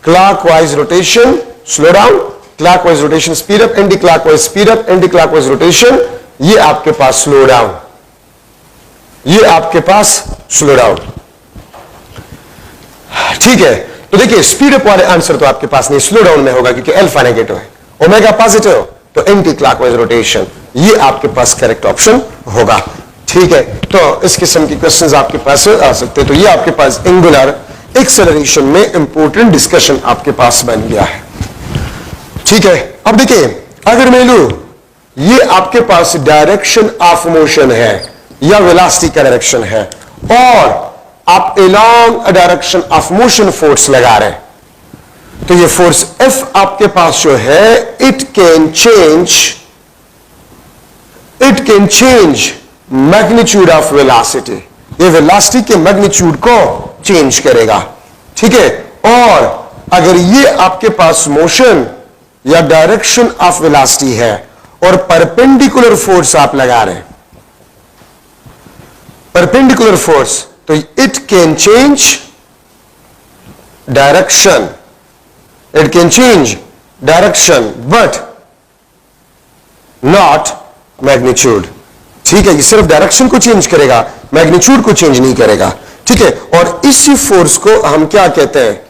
clockwise rotation slow down, clockwise rotation speed up, anti clockwise speed up, anti clockwise rotation, ये आपके पास स्लो डाउन, ये आपके पास स्लो डाउन, ठीक है। तो देखिए स्पीड अप वाले आंसर तो आपके पास नहीं, स्लो डाउन में होगा क्योंकि अल्फा नेगेटिव है, ओमेगा पॉजिटिव तो एंटी क्लॉकवाइज रोटेशन, ये आपके पास करेक्ट ऑप्शन होगा, ठीक है। तो इस किस्म की क्वेश्चंस आपके पास आ सकते हैं। तो ये आपके पास एंगुलर एक्सेलरेशन में इंपॉर्टेंट डिस्कशन आपके पास बन गया है, ठीक है। अब देखिए अगर मैं लूं ये आपके पास डायरेक्शन ऑफ मोशन है या वेलोसिटी का डायरेक्शन है और आप along direction of motion force लगा रहे हैं, तो ये फोर्स F आपके पास जो है it can change magnitude of velocity, ये वेलोसिटी के मैग्नीट्यूड को चेंज करेगा, ठीक है। और अगर ये आपके पास मोशन या डायरेक्शन ऑफ वेलोसिटी है और परपेंडिकुलर फोर्स आप लगा रहे हैं, परपेंडिकुलर फोर्स, तो it can change direction, it can change direction but not magnitude, ठीक है। ये सिर्फ डायरेक्शन को चेंज करेगा, मैग्नीट्यूड को चेंज नहीं करेगा, ठीक है। और इसी फोर्स को हम क्या कहते हैं,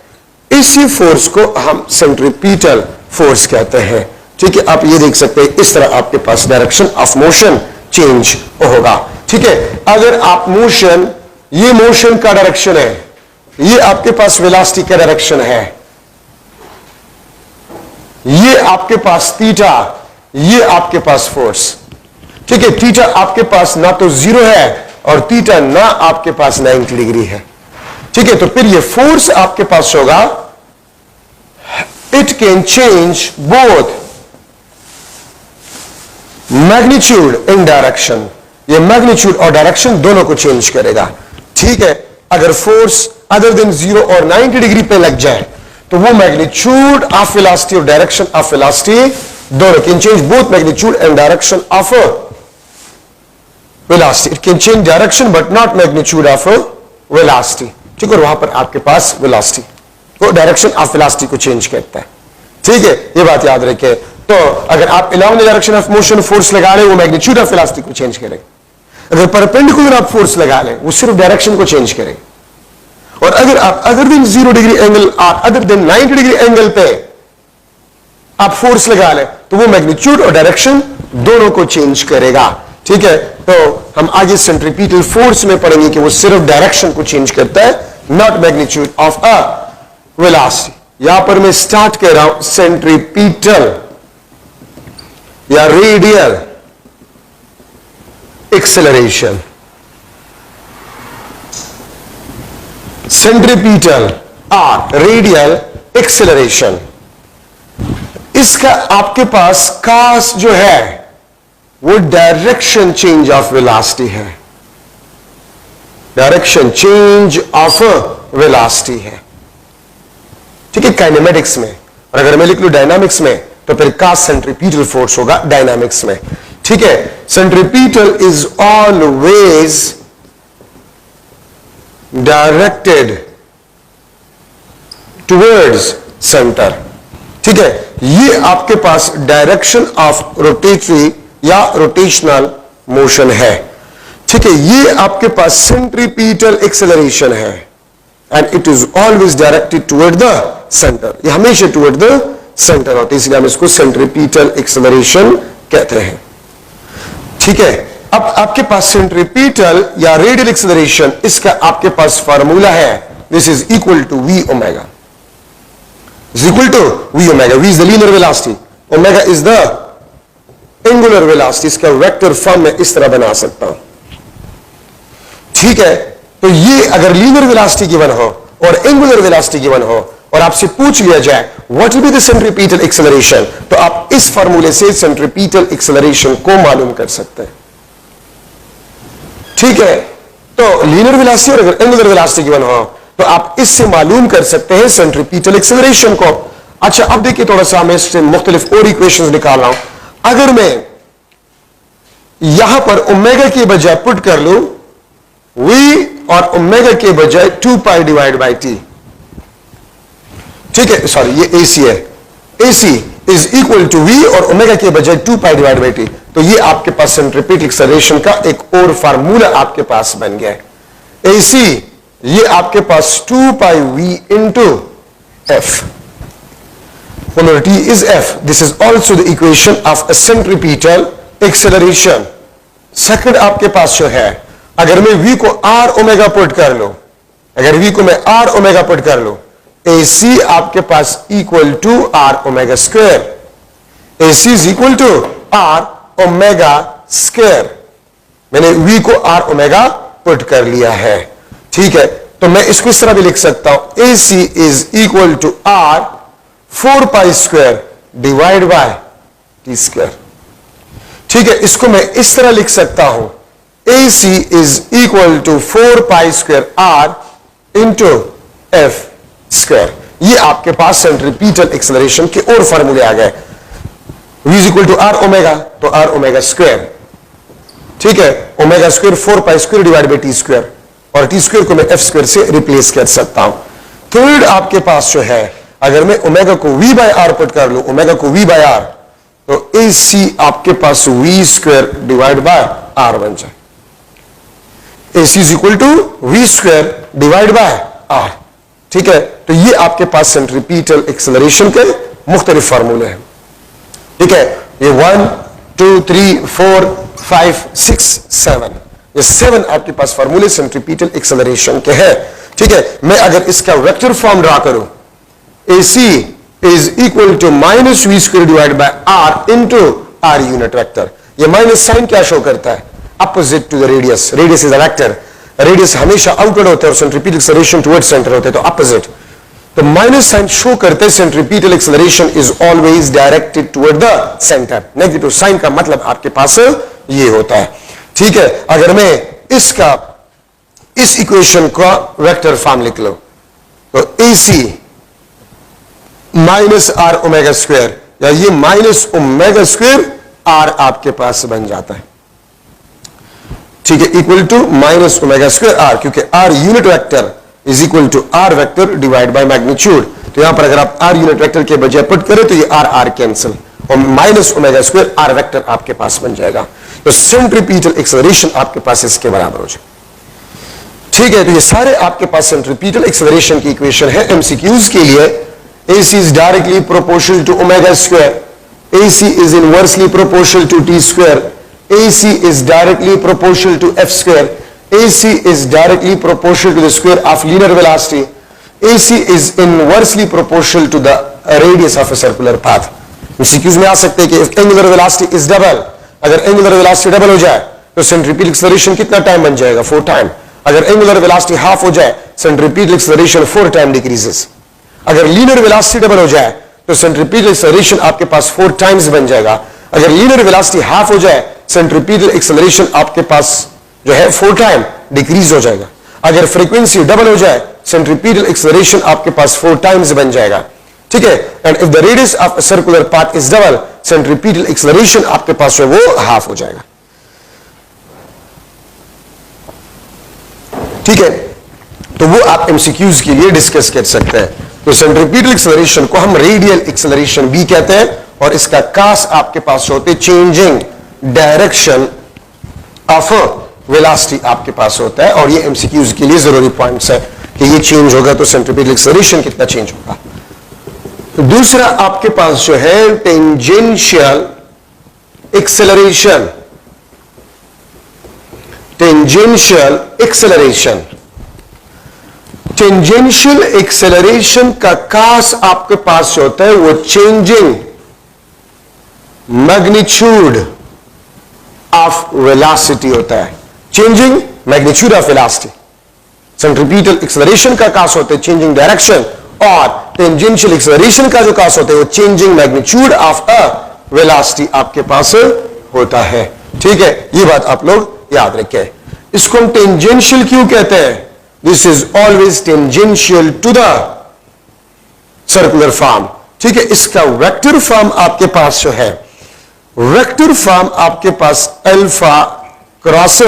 इसी फोर्स को हम सेंट्रीपिटल फोर्स कहते हैं, ठीक है। आप ये देख सकते हैं, इस तरह आपके पास डायरेक्शन ऑफ मोशन चेंज होगा, ठीक है। अगर आप मोशन, ये मोशन का डायरेक्शन है, ये आपके पास वेलोसिटी का डायरेक्शन है, ये आपके पास थीटा, ये आपके पास फोर्स, ठीक है। थीटा आपके पास ना तो 0 है और थीटा ना आपके पास 90 डिग्री है, ठीक है। तो फिर ये फोर्स आपके पास होगा, it can change both magnitude in direction, ये मैग्नीट्यूड और डायरेक्शन दोनों को चेंज करेगा, ठीक है। अगर फोर्स अदर देन 0 और 90 डिग्री पे लग जाए तो वो मैग्नीट्यूड ऑफ वेलोसिटी और डायरेक्शन ऑफ वेलोसिटी दोनों can change both magnitude and direction of velocity, it can change direction but not magnitude of velocity, ठीक है। और वहां पर आपके पास वेलोसिटी वो डायरेक्शन ऑफ वेलोसिटी को चेंज करता है, ठीक है। ये बात याद रखें। तो अगर आप along the direction of motion force लगा लें, वो मैग्नीट्यूड ऑफ वेलोसिटी को चेंज करेगा। अगर परपेंडिकुलर आप फोर्स लगा लें, वो सिर्फ डायरेक्शन को चेंज करेगा। और अगर आप अदर देन 0 डिग्री एंगल और अदर देन 90 डिग्री एंगल पे आप फोर्स लगा लें, तो वो मैग्नीट्यूड और डायरेक्शन दोनों को चेंज करेगा, ठीक है। तो हम आगे सेंट्रीपिटल फोर्स में पढ़ेंगे कि वो सिर्फ डायरेक्शन को चेंज करता है, not magnitude of a velocity. यहां पर मैं स्टार्ट कर रहा हूं सेंट्रीपिटल या रेडियल एक्सेलरेशन। सेंट्रीपिटल और रेडियल एक्सेलरेशन, इसका आपके पास कास जो है वो डायरेक्शन चेंज ऑफ वेलोसिटी है, डायरेक्शन चेंज ऑफ वेलोसिटी है, ठीक है, काइनेमेटिक्स में। और अगर मैं लिख लूं डायनामिक्स में तो फिर कास सेंट्रीपिटल फोर्स होगा डायनामिक्स में, ठीक है। Centripetal is always directed towards centre, ठीक है। ये आपके पास डायरेक्शन ऑफ रोटेटरी या रोटेशनल मोशन है, ठीक है। ये आपके पास सेंट्रीपिटल एक्सेलरेशन है and it is always directed toward the centre, ये हमेशा टुवर्ड द सेंटर होती है, इसलिए हम इसको सेंट्रीपिटल एक्सेलरेशन कहते हैं, ठीक है। अब आपके पास सेंट्रीपिटल या रेडियल एक्सेलरेशन, इसका आपके पास फार्मूला है, this is equal to v omega, is equal to v omega. V is the linear velocity, omega is the angular velocity. इसका वेक्टर फॉर्म में इस तरह बना सकता हूं, ठीक है। तो ये अगर लीनियर वेलोसिटी गिवन हो और एंगुलर वेलोसिटी गिवन हो और आपसे पूछ लिया जाए what will be the centripetal acceleration, तो आप इस फार्मूले से सेंट्रीपिटल एक्सेलरेशन को मालूम कर सकते हैं, ठीक है। तो लीनियर वेलोसिटी और अगर एंगुलर वेलोसिटी गिवन हो तो आप इससे मालूम कर सकते हैं सेंट्रीपिटल एक्सेलरेशन को। अच्छा, अब देखिए थोड़ा सा मैं इससे मुख्तलिफ और इक्वेशंस निकाल रहा हूं। अगर मैं यहां पर ओमेगा के बजाय पुट कर लूं वी और ओमेगा के बजाय 2 पाई डिवाइड बाई टी, ठीक है, सॉरी ये AC है, AC is equal to v और ओमेगा के बजाय 2 पाई डिवाइड बाई टी। तो ये आपके पास सेंट्रीपिटल एक्सेलरेशन का एक और फार्मूला आपके पास बन गया है। AC ये आपके पास 2 pi v into f, T is F. This is also the equation of a centripetal acceleration. Second आपके पास जो है, अगर मैं V को R ओमेगा पुट कर लो, अगर V को मैं R ओमेगा पुट कर लो, AC आपके पास equal to R omega square, AC is equal to R omega square. मैंने V को R ओमेगा पुट कर लिया है, ठीक है। तो मैं इसको इस तरह भी लिख सकता हूं, AC is equal to R 4 pi square divide by t square, ठीक है। इसको मैं इस तरह लिख सकता हूं, AC is equal to 4 pi square R into F square। ये आपके पास सेंट्रीपिटल एक्सेलरेशन के और फार्मूले आ गए। V is equal to R omega, तो R ओमेगा स्क्वायर, ठीक है, omega square 4 pi square divide by T square, और टी स्क्वायर को मैं एफ स्क्वायर से रिप्लेस कर सकता हूं। थर्ड आपके पास जो है, अगर मैं ओमेगा को V बाय आर पुट कर लूं, ओमेगा को V बाय आर, तो AC आपके पास V square divide by r बन जाए। AC is equal to V square divide by r, ठीक है। तो ये आपके पास सेंट्रीपिटल एक्सेलरेशन के मुख्तलिफ फार्मूले हैं, ठीक है। ये 1 2 3 4 5 6 7, ये 7 आपके पास फार्मूले सेंट्रीपिटल एक्सेलरेशन के हैं, ठीक है। मैं अगर इसका वेक्टर फॉर्म ड्रा करूं, AC is equal to minus v square divide by r into r unit vector. ये माइनस साइन क्या शो करता है? Opposite to the radius. Radius is a vector, radius हमेशा आउटवर्ड होता है और सेंट्रीपिटल एक्सेलरेशन टुवर्ड सेंटर होते हैं, तो अपोजिट। तो माइनस साइन शो करते हैं centripetal acceleration is always directed toward the centre. Negative sign का मतलब आपके पास ये होता है, ठीक है। अगर मैं इस इक्वेशन का वेक्टर फॉर्म लिख लो, तो AC minus r omega square, या ये माइनस ओमेगा स्क्वायर आर आपके पास बन जाता है, ठीक है, equal to minus omega square r, क्योंकि r unit vector is equal to r vector divide by magnitude. तो यहां पर अगर आप आर यूनिट वेक्टर के बजाय पुट करें तो ये आर आर कैंसिल, और minus omega square r vector आपके पास बन जाएगा। तो सेंट्रीपिटल एक्सेलरेशन आपके पास इसके बराबर हो जाए, ठीक है। तो ये सारे आपके पास सेंट्रीपिटल एक्सेलरेशन की इक्वेशन है। एमसीक्यूज के लिए AC is directly proportional to omega square, AC is inversely proportional to t square, AC is directly proportional to f square, AC is directly proportional to the square of linear velocity, AC is inversely proportional to the radius of a circular path। MCQs में आ सकते हैं कि if angular velocity is double, अगर angular velocity double हो जाए तो centripetal acceleration कितना time बन जाएगा? 4 टाइम। अगर angular velocity हाफ हो जाए centripetal acceleration 4 टाइम डिक्रीजेस। अगर लीनियर वेलोसिटी डबल हो जाए तो सेंट्रीपिटल एक्सेलरेशन आपके पास 4 टाइम्स बन जाएगा। अगर लीनियर वेलोसिटी हाफ हो जाए सेंट्रीपिटल एक्सेलरेशन आपके पास जो है 4 टाइम डिक्रीज हो जाएगा। अगर फ्रीक्वेंसी डबल हो जाए सेंट्रीपिटल एक्सेलरेशन आपके पास 4 टाइम्स बन जाएगा, ठीक है। And if the radius of a circular path is double, centripetal acceleration आपके पास जो है वो हाफ हो जाएगा, ठीक है। तो वो आप एमसीक्यूज के लिए डिस्कस कर सकते हैं। तो सेंट्रीपिटल एक्सेलरेशन को हम रेडियल एक्सेलरेशन भी कहते हैं, और इसका कास आपके पास होते चेंजिंग डायरेक्शन ऑफ वेलोसिटी आपके पास होता है, और ये एमसीक्यूज के लिए जरूरी पॉइंट्स है कि ये चेंज होगा तो सेंट्रीपिटल एक्सेलरेशन कितना चेंज होगा। तो दूसरा आपके पास जो है tangential acceleration, tangential acceleration. Tangential acceleration का कास आपके पास होता है वो चेंजिंग मैग्नीट्यूड ऑफ वेलोसिटी होता है, changing magnitude of velocity. Centripetal acceleration का कास होता है चेंजिंग डायरेक्शन, और टेंजेंशियल एक्सेलरेशन का जो कास होता है वो changing magnitude of a velocity आपके पास होता है, ठीक है। ये बात आप लोग याद रखें। इसको हम टेंजेंशियल क्यों कहते हैं? This is always tangential to the circular form, ठीक है। इसका वेक्टर फॉर्म आपके पास जो है, वेक्टर फॉर्म आपके पास alpha cross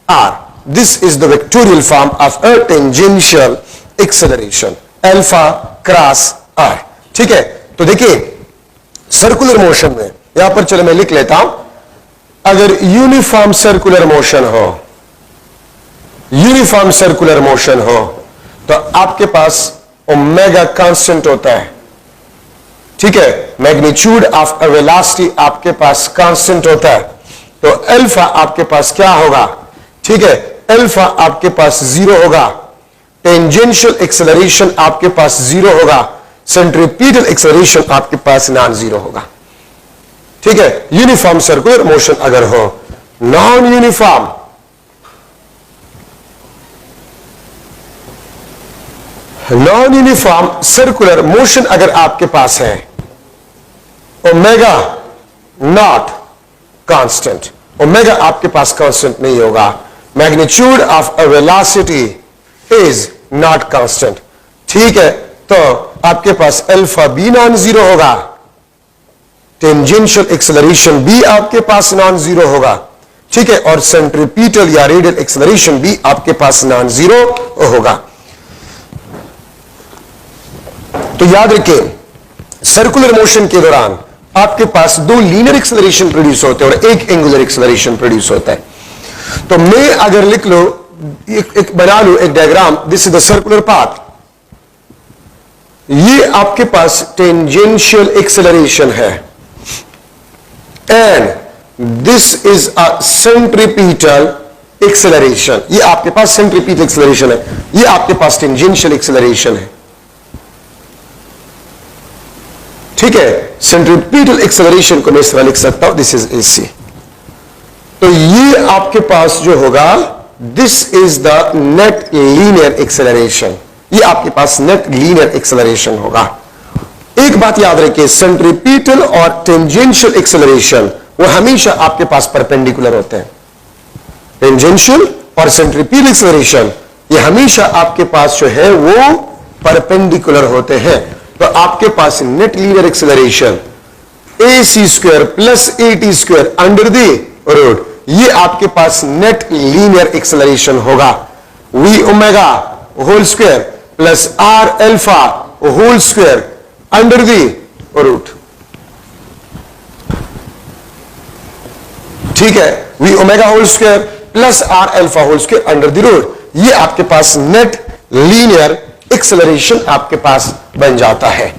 r, this is the vectorial form of a tangential acceleration, alpha cross r, ठीक है। तो देखिए सर्कुलर मोशन में यहां पर चलो मैं लिख लेता हूं, अगर यूनिफॉर्म सर्कुलर मोशन हो, यूनिफॉर्म सर्कुलर मोशन हो, तो आपके पास ओमेगा कांस्टेंट होता है, ठीक है। मैग्नीट्यूड ऑफ अ वेलोसिटी आपके पास कांस्टेंट होता है, तो अल्फा आपके पास क्या होगा? ठीक है, अल्फा आपके पास 0 होगा, टेंजेंशियल एक्सेलरेशन आपके पास 0 होगा, सेंट्रीपिटल एक्सेलरेशन आपके पास नॉन 0 होगा, ठीक है। यूनिफॉर्म सर्कुलर मोशन अगर हो, नॉन यूनिफॉर्म सर्कुलर मोशन अगर आपके पास है, ओमेगा नॉट कांस्टेंट, ओमेगा आपके पास कांस्टेंट नहीं होगा। Magnitude of a velocity is not constant. ठीक है, तो आपके पास अल्फा बी नॉन जीरो होगा, टेंजेंशियल एक्सेलरेशन भी आपके पास नॉन जीरो होगा। ठीक है, और सेंट्रीपिटल या रेडियल एक्सेलरेशन भी आपके पास नॉन जीरो होगा। तो याद रखिए, सर्कुलर मोशन के दौरान आपके पास दो लीनियर एक्सेलरेशन प्रोड्यूस होते हैं और एक एंगुलर एक्सेलरेशन प्रोड्यूस होता है। तो मैं अगर लिख लो, एक बना लू एक diagram, this is the circular path, ये आपके पास टेंजेंशियल एक्सेलरेशन है and this is a centripetal acceleration. ये आपके पास सेंट्रीपिटल एक्सेलरेशन है, ये आपके पास टेंजेंशियल एक्सेलरेशन है। ठीक है, सेंट्रीपिटल एक्सेलरेशन को मैं इस तरह लिख सकता हूं, दिस इज एसी। तो ये आपके पास जो होगा, this is the net linear acceleration, ये आपके पास नेट लीनियर एक्सेलरेशन होगा। एक बात याद रखिए, सेंट्रीपिटल और टेंजेंशियल एक्सेलरेशन वो हमेशा आपके पास परपेंडिकुलर होते हैं। टेंजेंशियल और सेंट्रीपिटल एक्सेलरेशन ये हमेशा आपके पास जो है वो परपेंडिकुलर होते हैं। तो आपके पास net linear acceleration AC square plus AT square under the root, ये आपके पास नेट लीनियर एक्सेलरेशन होगा। V omega whole square plus R alpha whole square under the root. ठीक है, V omega whole square plus R alpha whole square under the root, ये आपके पास net linear acceleration आपके पास बन जाता है।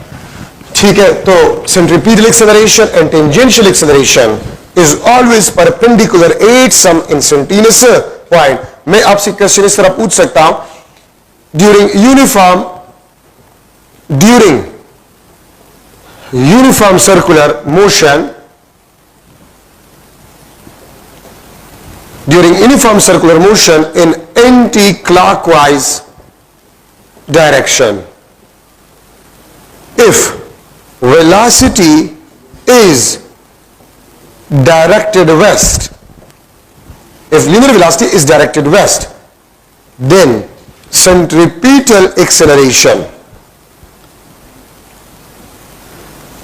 ठीक है, तो centripetal acceleration and tangential acceleration is always perpendicular at some instantaneous point. मैं आपसे क्वेश्चन इस तरह पूछ सकता हूं, during uniform circular motion, during uniform circular motion in anti-clockwise direction, if velocity is directed west, if linear velocity is directed west, then centripetal acceleration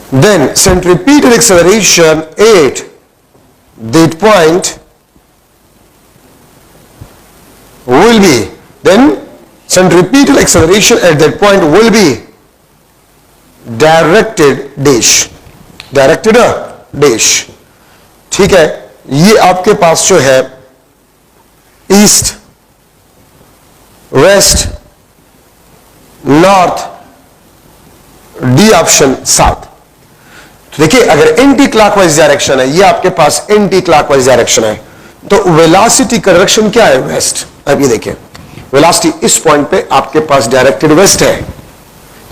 at that point will be, then centripetal acceleration at that point will be directed dash। ठीक है, ये आपके पास जो है east, west, north, d option south. तो देखिए, अगर एंटी क्लॉकवाइज डायरेक्शन है, ये आपके पास एंटी क्लॉकवाइज डायरेक्शन है, तो वेलोसिटी का डायरेक्शन क्या है? वेस्ट। अब ये देखिए, वेलोसिटी इस पॉइंट पे आपके पास डायरेक्टेड वेस्ट है।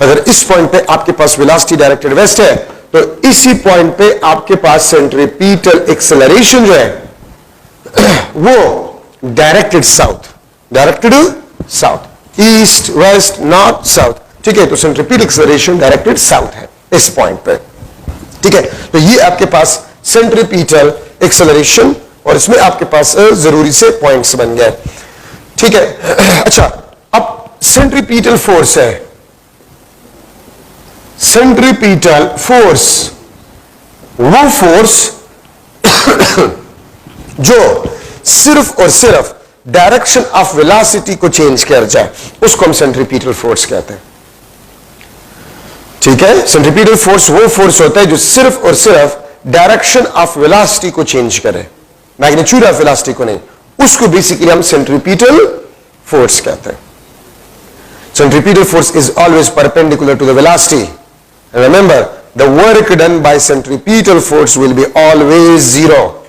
अगर इस पॉइंट पे आपके पास वेलोसिटी डायरेक्टेड वेस्ट है, तो इसी पॉइंट पे आपके पास सेंट्रीपिटल एक्सेलरेशन जो है वो directed south, east, west, north, south. ठीक है, तो सेंट्रीपिटल एक्सेलरेशन डायरेक्टेड साउथ है इस पॉइंट पे। ठीक है, तो ये आपके पास सेंट्रीपिटल एक्सेलरेशन, और इसमें आपके पास जरूरी से पॉइंट्स बन गए। ठीक है, अच्छा, अब सेंट्रीपिटल फोर्स है, सेंट्रीपिटल फोर्स वो फोर्स जो सिर्फ और सिर्फ डायरेक्शन ऑफ वेलोसिटी को चेंज कर जाए, उसको हम सेंट्रीपिटल फोर्स कहते हैं। ठीक है, सेंट्रीपिटल फोर्स वो फोर्स होता है जो सिर्फ और सिर्फ डायरेक्शन ऑफ वेलोसिटी को चेंज करे, मैग्नीट्यूड ऑफ वेलोसिटी को नहीं, उसको बेसिकली हम सेंट्रीपिटल फोर्स कहते हैं। Centripetal force is always perpendicular to the velocity. Remember, the work done by centripetal force will be always zero.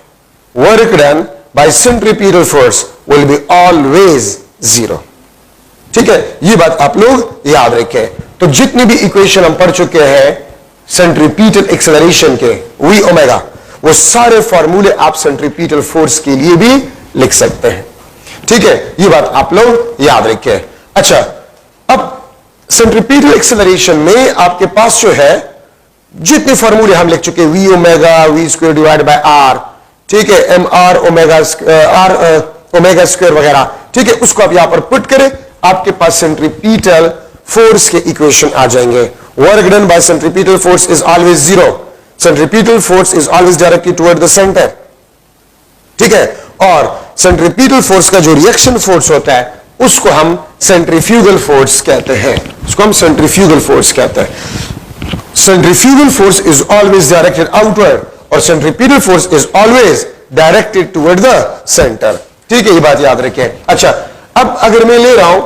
Work done by centripetal force will be always zero. ठीक है, ये बात आप लोग याद रखें। तो जितनी भी इक्वेशन हम पढ़ चुके हैं सेंट्रीपिटल एक्सेलरेशन के, वी ओमेगा, वो सारे फॉर्मूले आप सेंट्रीपिटल फोर्स के लिए भी लिख सकते हैं। ठीक है, ये बात आप लोग याद रखें। अच्छा, अब सेंट्रीपिटल एक्सेलरेशन में आपके पास जो है जितने फॉर्मूले हम लिख चुके, v omega, v square divide by r, ठीक है, एम आर ओमेगा स्क्वायर वगैरह, ठीक है, उसको आप यहां पर पुट करें, आपके पास सेंट्रीपिटल फोर्स के इक्वेशन आ जाएंगे। Work done by centripetal force is always zero, centripetal force is always directed toward the centre, ठीक है, और सेंट्रीपिटल फोर्स का जो रिएक्शन फोर्स होता है उसको हम सेंट्रीफ्यूगल फोर्स कहते हैं, उसको हम सेंट्रीफ्यूगल फोर्स कहते हैं। Centrifugal force is always directed outward और centripetal force is always directed toward the centre, ठीक है, ये बात याद रखें। अच्छा, अब अगर मैं ले रहा हूं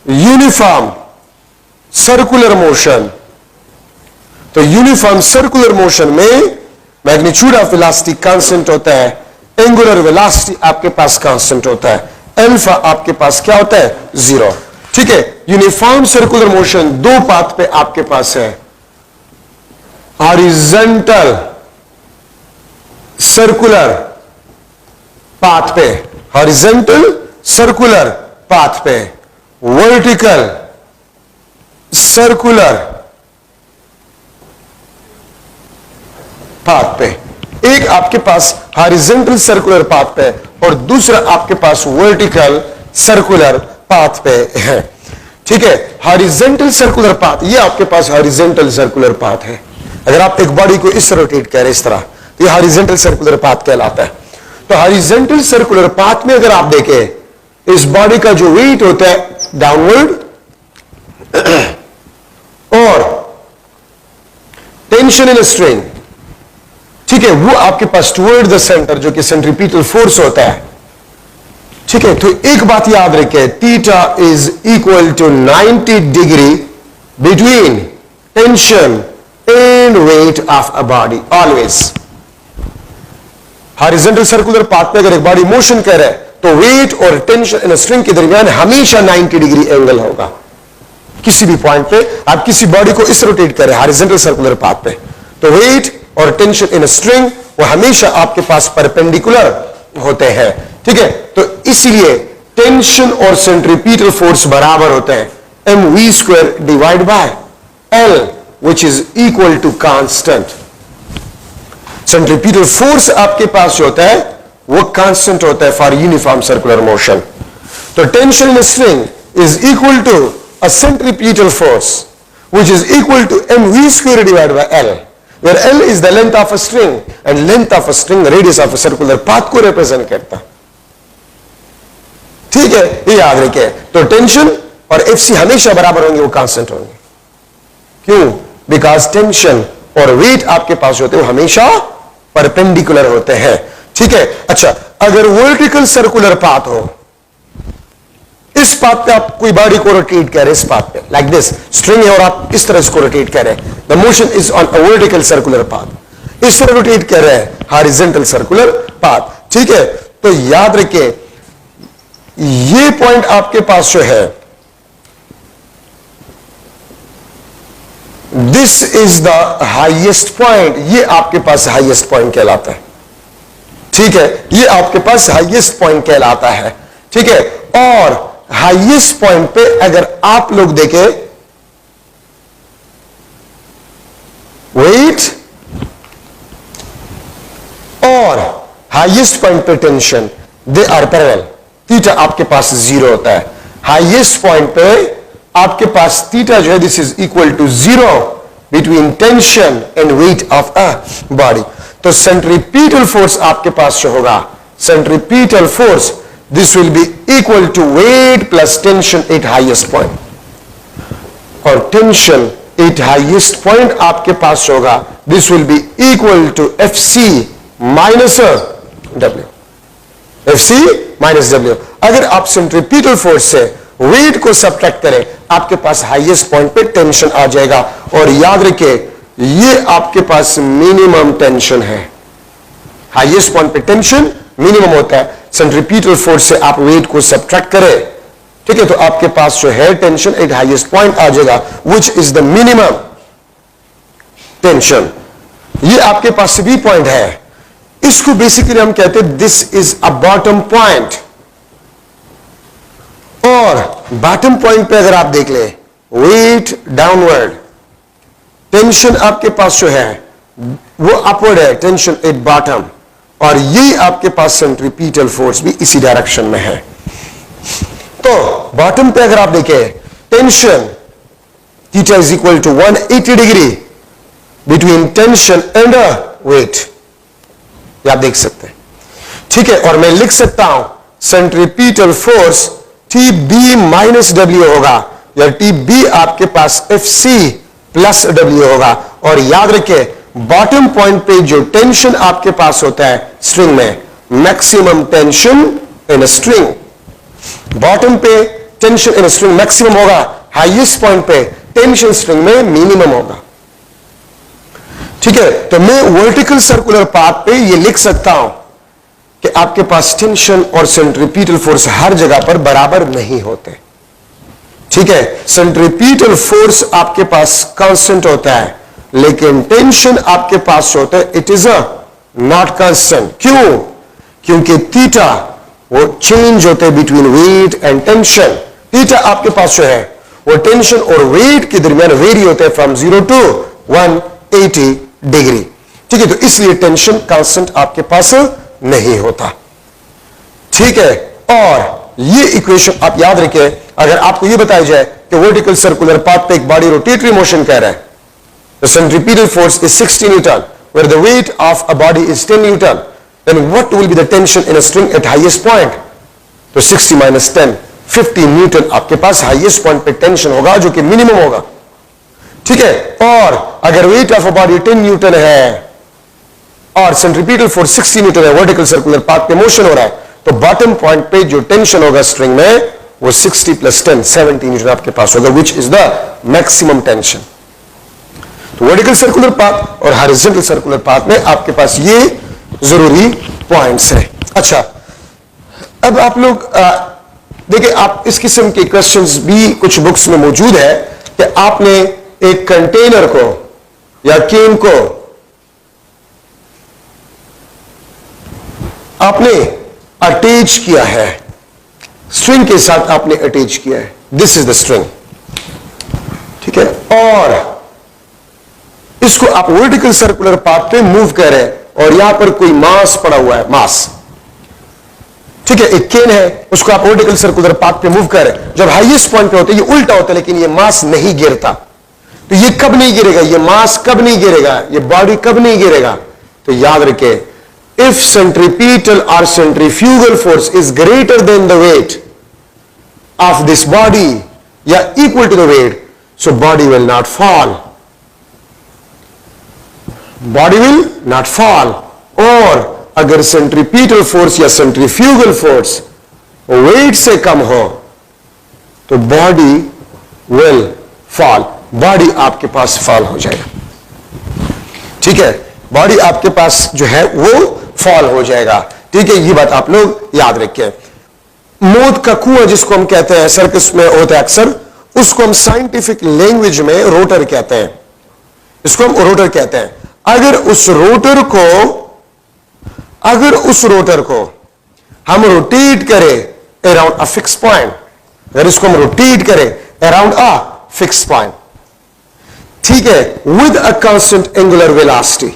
यूनिफॉर्म सर्कुलर मोशन, तो यूनिफॉर्म सर्कुलर मोशन में मैग्नीट्यूड ऑफ वेलोसिटी कांस्टेंट होता है, एंगुलर वेलोसिटी आपके पास कांस्टेंट होता है, अल्फा आपके पास क्या होता है, जीरो, ठीक है। यूनिफॉर्म सर्कुलर मोशन दो पाथ पे आपके पास है, हॉरिजॉन्टल सर्कुलर पाथ पे, हॉरिजॉन्टल सर्कुलर पाथ पे, वर्टिकल सर्कुलर पाथ पे। एक आपके पास हॉरिजॉन्टल सर्कुलर पाथ पे और दूसरा आपके पास वर्टिकल सर्कुलर पाथ पे है, ठीक है। हॉरिजॉन्टल सर्कुलर पाथ, ये आपके पास हॉरिजॉन्टल सर्कुलर पाथ है। अगर आप एक बॉडी को इस रोटेट करें इस तरह, तो ये हॉरिजॉन्टल सर्कुलर पाथ कहलाता है। तो हॉरिजॉन्टल सर्कुलर पाथ में अगर आप देखें, इस बॉडी का जो वेट होता है डाउनवर्ड और टेंशन इन स्ट्रेन, ठीक है, वो आपके पास टुवर्ड द सेंटर, जो कि सेंट्रीपिटल फोर्स होता है, ठीक है। तो एक बात याद रखें, theta is equal to 90 degree between tension and weight of a body always. Horizontal circular path पे अगर एक बॉडी मोशन कर रहा है तो वेट और टेंशन इन स्ट्रिंग के दरमियान हमेशा 90 डिग्री एंगल होगा। किसी भी पॉइंट पे आप किसी बॉडी को इस रोटेट करें हॉरिजॉन्टल सर्कुलर पाथ पे, तो वेट और टेंशन इन स्ट्रिंग वो हमेशा आपके पास परपेंडिकुलर होते हैं, ठीक है। तो इसलिए टेंशन और सेंट्रीपिटल फोर्स बराबर होते हैं, mv² divide by L which is equal to constant। Centripetal force आपके पास जो होता है वो कांस्टेंट होता है फॉर यूनिफॉर्म सर्कुलर मोशन। तो tension in string is equal to a centripetal force which is equal to mv² divided by L, where L is the length of a string and length of a string radius of a circular path को represent करता, ठीक है, ये याद रखें। तो tension और FC हमेशा बराबर होंगे, वो कांस्टेंट होंगे। क्यों? बिकॉज टेंशन और वेट आपके पास होते हैं वो हमेशा परपेंडिकुलर होते हैं, ठीक है। अच्छा, अगर वर्टिकल सर्कुलर पाथ हो, इस पाथ पे आप कोई बॉडी को रोटेट करें, इस पाथ पे लाइक दिस स्ट्रिंग है और आप इस तरह इसको रोटेट करें, the motion is on a vertical circular path, इस तरह रोटेट कर रहे हैं हॉरिजॉन्टल सर्कुलर पाथ, ठीक है। तो याद रखिए ये पॉइंट आपके पास जो है, this is the highest point, ये आपके पास हाईएस्ट पॉइंट कहलाता है, ठीक है, ये आपके पास हाईएस्ट पॉइंट कहलाता है, ठीक है। और हाईएस्ट पॉइंट पे अगर आप लोग देखें वेट और हाईएस्ट पॉइंट पे tension, they are parallel, theta आपके पास जीरो होता है। हाईएस्ट पॉइंट पे आपके पास थीटा जो है this is equal to zero between tension and weight of a body. तो सेंट्रीपिटल फोर्स आपके पास जो होगा, centripetal force this will be equal to weight plus tension at highest point, और टेंशन एट हाईएस्ट पॉइंट आपके पास होगा this will be equal to FC minus W, FC minus W। अगर आप सेंट्रीपिटल फोर्स से वेट को subtract करें, आपके पास हाईएस्ट पॉइंट पे टेंशन आ जाएगा। और याद रखिए ये आपके पास मिनिमम टेंशन है, हाईएस्ट पॉइंट पे टेंशन मिनिमम होता है। सेंट्रीपिटल फोर्स से आप वेट को सब्ट्रैक्ट करें, ठीक है, तो आपके पास जो है टेंशन एट हाईएस्ट पॉइंट आ जाएगा which is the minimum tension. ये आपके पास भी पॉइंट है, इसको बेसिकली हम कहते हैं this is a bottom point. और बॉटम पॉइंट पे अगर आप देख ले, वेट डाउनवर्ड, टेंशन आपके पास जो है वो अपवर्ड है, टेंशन एट बॉटम, और ये आपके पास सेंट्रीपिटल फोर्स भी इसी डायरेक्शन में है। तो बॉटम पे अगर आप देखें, tension theta is equal to 180 degree between tension and weight, ये आप देख सकते हैं, ठीक है। और मैं लिख सकता हूं centripetal force t b minus डब्ल्यू होगा, या टी बी आपके पास एफ सी प्लस डब्ल्यू होगा। और याद रखें, बॉटम पॉइंट पे जो टेंशन आपके पास होता है स्ट्रिंग में, maximum tension in string, bottom पे टेंशन इन स्ट्रिंग मैक्सिमम होगा, हाईएस्ट पॉइंट पे टेंशन स्ट्रिंग में मिनिमम होगा, ठीक है। तो मैं वर्टिकल सर्कुलर पाथ पे ये लिख सकता हूं कि आपके पास टेंशन और सेंट्रीपिटल फोर्स हर जगह पर बराबर नहीं होते, ठीक है। सेंट्रीपिटल फोर्स आपके पास कांस्टेंट होता है, लेकिन टेंशन आपके पास होता है it is a not constant. क्यों? क्योंकि थीटा वो चेंज होते हैं between weight and tension. Theta आपके पास जो है वो टेंशन और वेट के दरमियान वेरी होते हैं फ्रॉम 0 to 180 डिग्री, ठीक है। तो इसलिए टेंशन कांस्टेंट आपके पास नहीं होता, ठीक है। और ये इक्वेशन आप याद रखें, अगर आपको ये बताया जाए कि वर्टिकल सर्कुलर पाथ पे एक बॉडी रोटेटरी मोशन कर रहा है, the centripetal force is 60 Newton, where the weight of a body is 10 Newton, then what will be the tension in a string at highest point? तो 60 minus 10, 50 Newton आपके पास highest point पे tension होगा, जो कि minimum होगा, ठीक है। और अगर weight of a body 10 Newton है और centripetal force 60 Newton है, vertical circular path पे motion हो रहा है, तो bottom point पे जो tension होगा string में वो 60 plus 10, 70 Newton आपके पास होगा, which is the maximum tension। तो वर्टिकल सर्कुलर पाथ और हॉरिजॉन्टल सर्कुलर पाथ में आपके पास ये जरूरी पॉइंट्स हैं। अच्छा, अब आप लोग देखिए, आप इस किस्म के क्वेश्चंस भी कुछ बुक्स में मौजूद है कि आपने एक कंटेनर को या केन को आपने अटैच किया है, स्ट्रिंग के साथ आपने अटैच किया है, दिस इज द स्ट्रिंग, ठीक है। और इसको आप वर्टिकल सर्कुलर पाथ पे मूव कर रहे हैं, और यहां पर कोई मास पड़ा हुआ है, मास, ठीक है। एक केन है, उसको आप वर्टिकल सर्कुलर पाथ पे मूव कर रहे हैं। जब हाईएस्ट पॉइंट पे होते हैं ये उल्टा होता है, लेकिन ये मास नहीं गिरता। तो ये कब नहीं गिरेगा, ये मास कब नहीं गिरेगा, ये बॉडी कब नहीं गिरेगा? तो याद रखे, इफ सेंट्रीपिटल और centrifugal force is greater than the weight of this body या equal to the weight, so body will not fall, body will not fall. और अगर सेंट्रीपिटल फोर्स या सेंट्रीफ्यूगल फोर्स वेट से कम हो तो बॉडी विल फॉल, बॉडी आपके पास fall हो जाएगा, ठीक है। बॉडी आपके पास जो है वो फॉल हो जाएगा, ठीक है। ये बात आप लोग याद रखें। मौत का कुआं जिसको हम कहते हैं, सर्कस में होता है अक्सर, उसको हम साइंटिफिक लैंग्वेज में रोटर कहते हैं, इसको हम रोटर कहते हैं। अगर उस रोटर को हम रोटेट करें अराउंड अ फिक्स पॉइंट, अगर इसको हम रोटेट करें अराउंड अ फिक्स पॉइंट, ठीक है, with a constant angular velocity,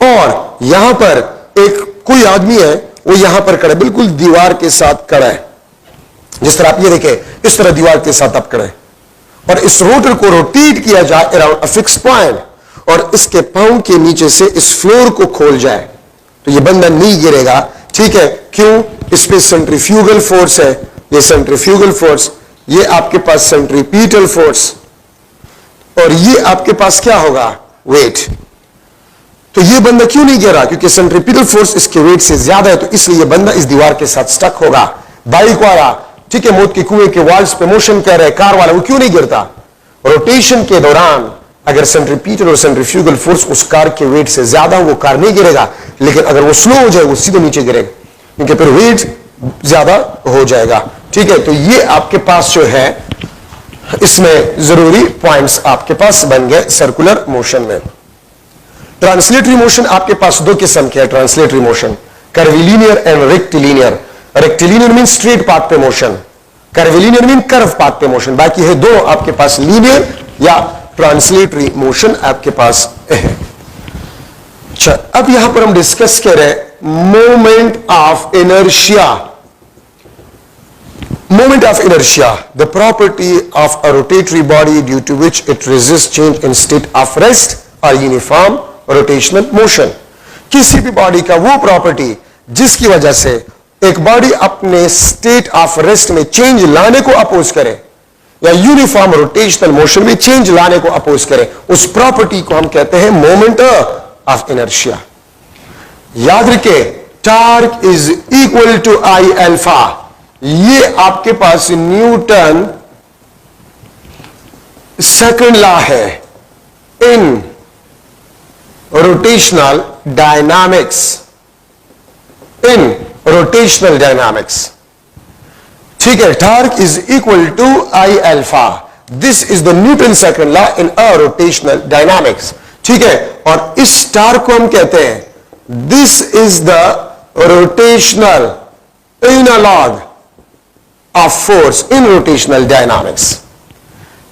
और यहां पर एक कोई आदमी है, वो यहां पर खड़ा है, बिल्कुल दीवार के साथ खड़ा है, जिस तरह आप ये देखें, इस तरह दीवार के साथ आप खड़े हैं, और इस रोटर को रोटेट किया जाए अराउंड अ फिक्स पॉइंट, और इसके पांव के नीचे से इस फ्लोर को खोल जाए, तो ये बंदा नहीं गिरेगा, ठीक है। क्यों? इस पे सेंट्रीफ्यूगल फोर्स है, ये सेंट्रीफ्यूगल फोर्स, ये आपके पास सेंट्रीपिटल फोर्स, और ये आपके पास क्या होगा, वेट। तो ये बंदा क्यों नहीं गिरा? क्योंकि सेंट्रीपिटल फोर्स इसके वेट से ज्यादा है, तो इसलिए ये बंदा इस दीवार के साथ स्टक होगा। बाइक वाला, ठीक है, मौत के कुएं के वॉल्स पे मोशन कर रहा है, कार वाला, वो क्यों नहीं गिरता? रोटेशन के दौरान अगर सेंट्रीपिटल और सेंट्रीफ्यूगल फोर्स उस कार के वेट से ज्यादा, वो कार नहीं गिरेगा, लेकिन अगर वो स्लो हो जाए वो सीधे नीचे गिरेगा, क्योंकि फिर वेट ज्यादा हो जाएगा, ठीक है। तो ये आपके पास जो है, इसमें जरूरी पॉइंट्स आपके पास बन गए सर्कुलर मोशन में। ट्रांसलेटरी मोशन आपके पास दो किस्म के है, translatory motion, curvilinear and rectilinear. Rectilinear mean straight path पे motion, curvilinear mean curve path पे मोशन। बाकी है दो आपके पास, लीनियर या ट्रांसलेटरी मोशन आपके पास है। अच्छा, अब यहां पर हम डिस्कस करें moment of inertia. Moment of inertia, the property of a rotatory body due to which it resists change in state of rest or uniform rotational motion। किसी भी बॉडी का वो प्रॉपर्टी जिसकी वजह से एक बॉडी अपने स्टेट ऑफ रेस्ट में चेंज लाने को अपोज करे या यूनिफॉर्म रोटेशनल मोशन में चेंज लाने को अपोज करे, उस प्रॉपर्टी को हम कहते हैं मोमेंट ऑफ इनर्शिया। याद रखिए, torque is equal to I alpha. ये आपके पास न्यूटन सेकंड लॉ है in rotational dynamics. In rotational dynamics, ठीक है, torque is equal to I alpha. This is the Newton second law in a rotational dynamics, ठीक है। और इस टॉर्क को हम कहते हैं this is the rotational analog of force in rotational dynamics,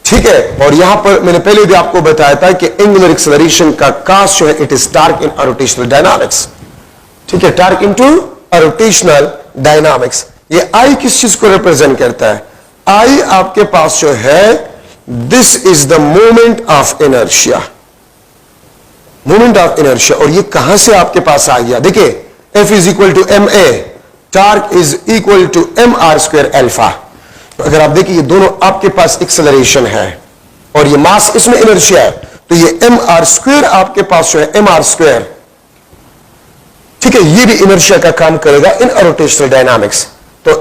ठीक है। और यहां पर मैंने पहले भी आपको बताया था कि एंगुलर एक्सेलरेशन का कास्ट जो है it is torque in rotational dynamics, ठीक है, टॉर्क इनटू रोटेशनल डायनामिक्स। ये आई किस चीज को रिप्रेजेंट करता है? आई आपके पास जो है this is the moment of inertia, moment of inertia. और ये कहां से आपके पास आ गया? देखिए, f is equal to m a, torque is equal to m are square alpha. तो अगर आप देखिए ये दोनों आपके पास एक्सेलरेशन है और ये मास इसमें इनर्शिया है, तो ये एम आर स्क्वायर आपके पास जो है एम आर स्क्वायर, ठीक है, ये भी इनर्शिया का काम करेगा इन रोटेशनल डायनामिक्स। तो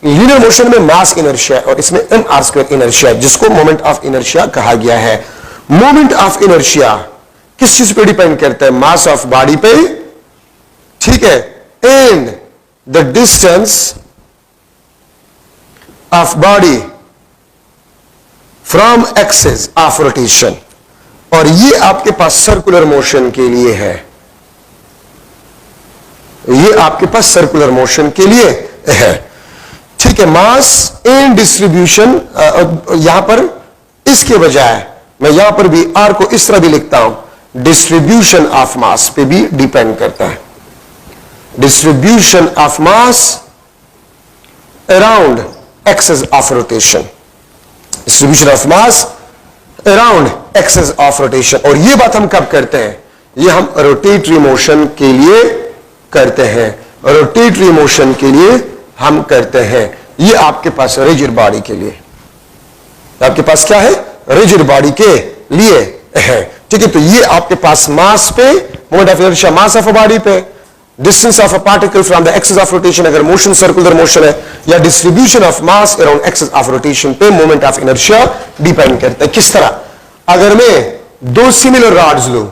लीनियर मोशन में मास इनर्शिया और इसमें एम आर स्क्वायर इनर्शिया, जिसको मोमेंट ऑफ इनर्शिया कहा गया है। मोमेंट ऑफ इनर्शिया किस चीज पे डिपेंड करता है? मास ऑफ बॉडी पे, ठीक है, and the distance of body from axis of rotation। और ये आपके पास सर्कुलर मोशन के लिए है, ये आपके पास सर्कुलर मोशन के लिए है, ठीक है। मास एंड डिस्ट्रीब्यूशन, यहां पर इसके बजाय मैं यहां पर भी आर को इस तरह भी लिखता हूं, डिस्ट्रीब्यूशन ऑफ मास पे भी डिपेंड करता है। distribution of mass around axis of rotation, distribution of mass around axis of rotation। और ये बात हम कब करते हैं? ये हम रोटेटरी मोशन के लिए करते हैं, रोटेटरी मोशन के लिए हम करते हैं। ये आपके पास रिजिड बॉडी के लिए, आपके पास क्या है? रिजिड बॉडी के लिए है, ठीक है। तो ये आपके पास मास पे moment of inertia, mass of a body पे, distance of a particle from the axis of rotation अगर मोशन सर्कुलर मोशन है, या distribution of mass around axis of rotation पे मोमेंट ऑफ इनर्शिया डिपेंड करता है। किस तरह? अगर मैं दो सिमिलर रॉड्स लूं,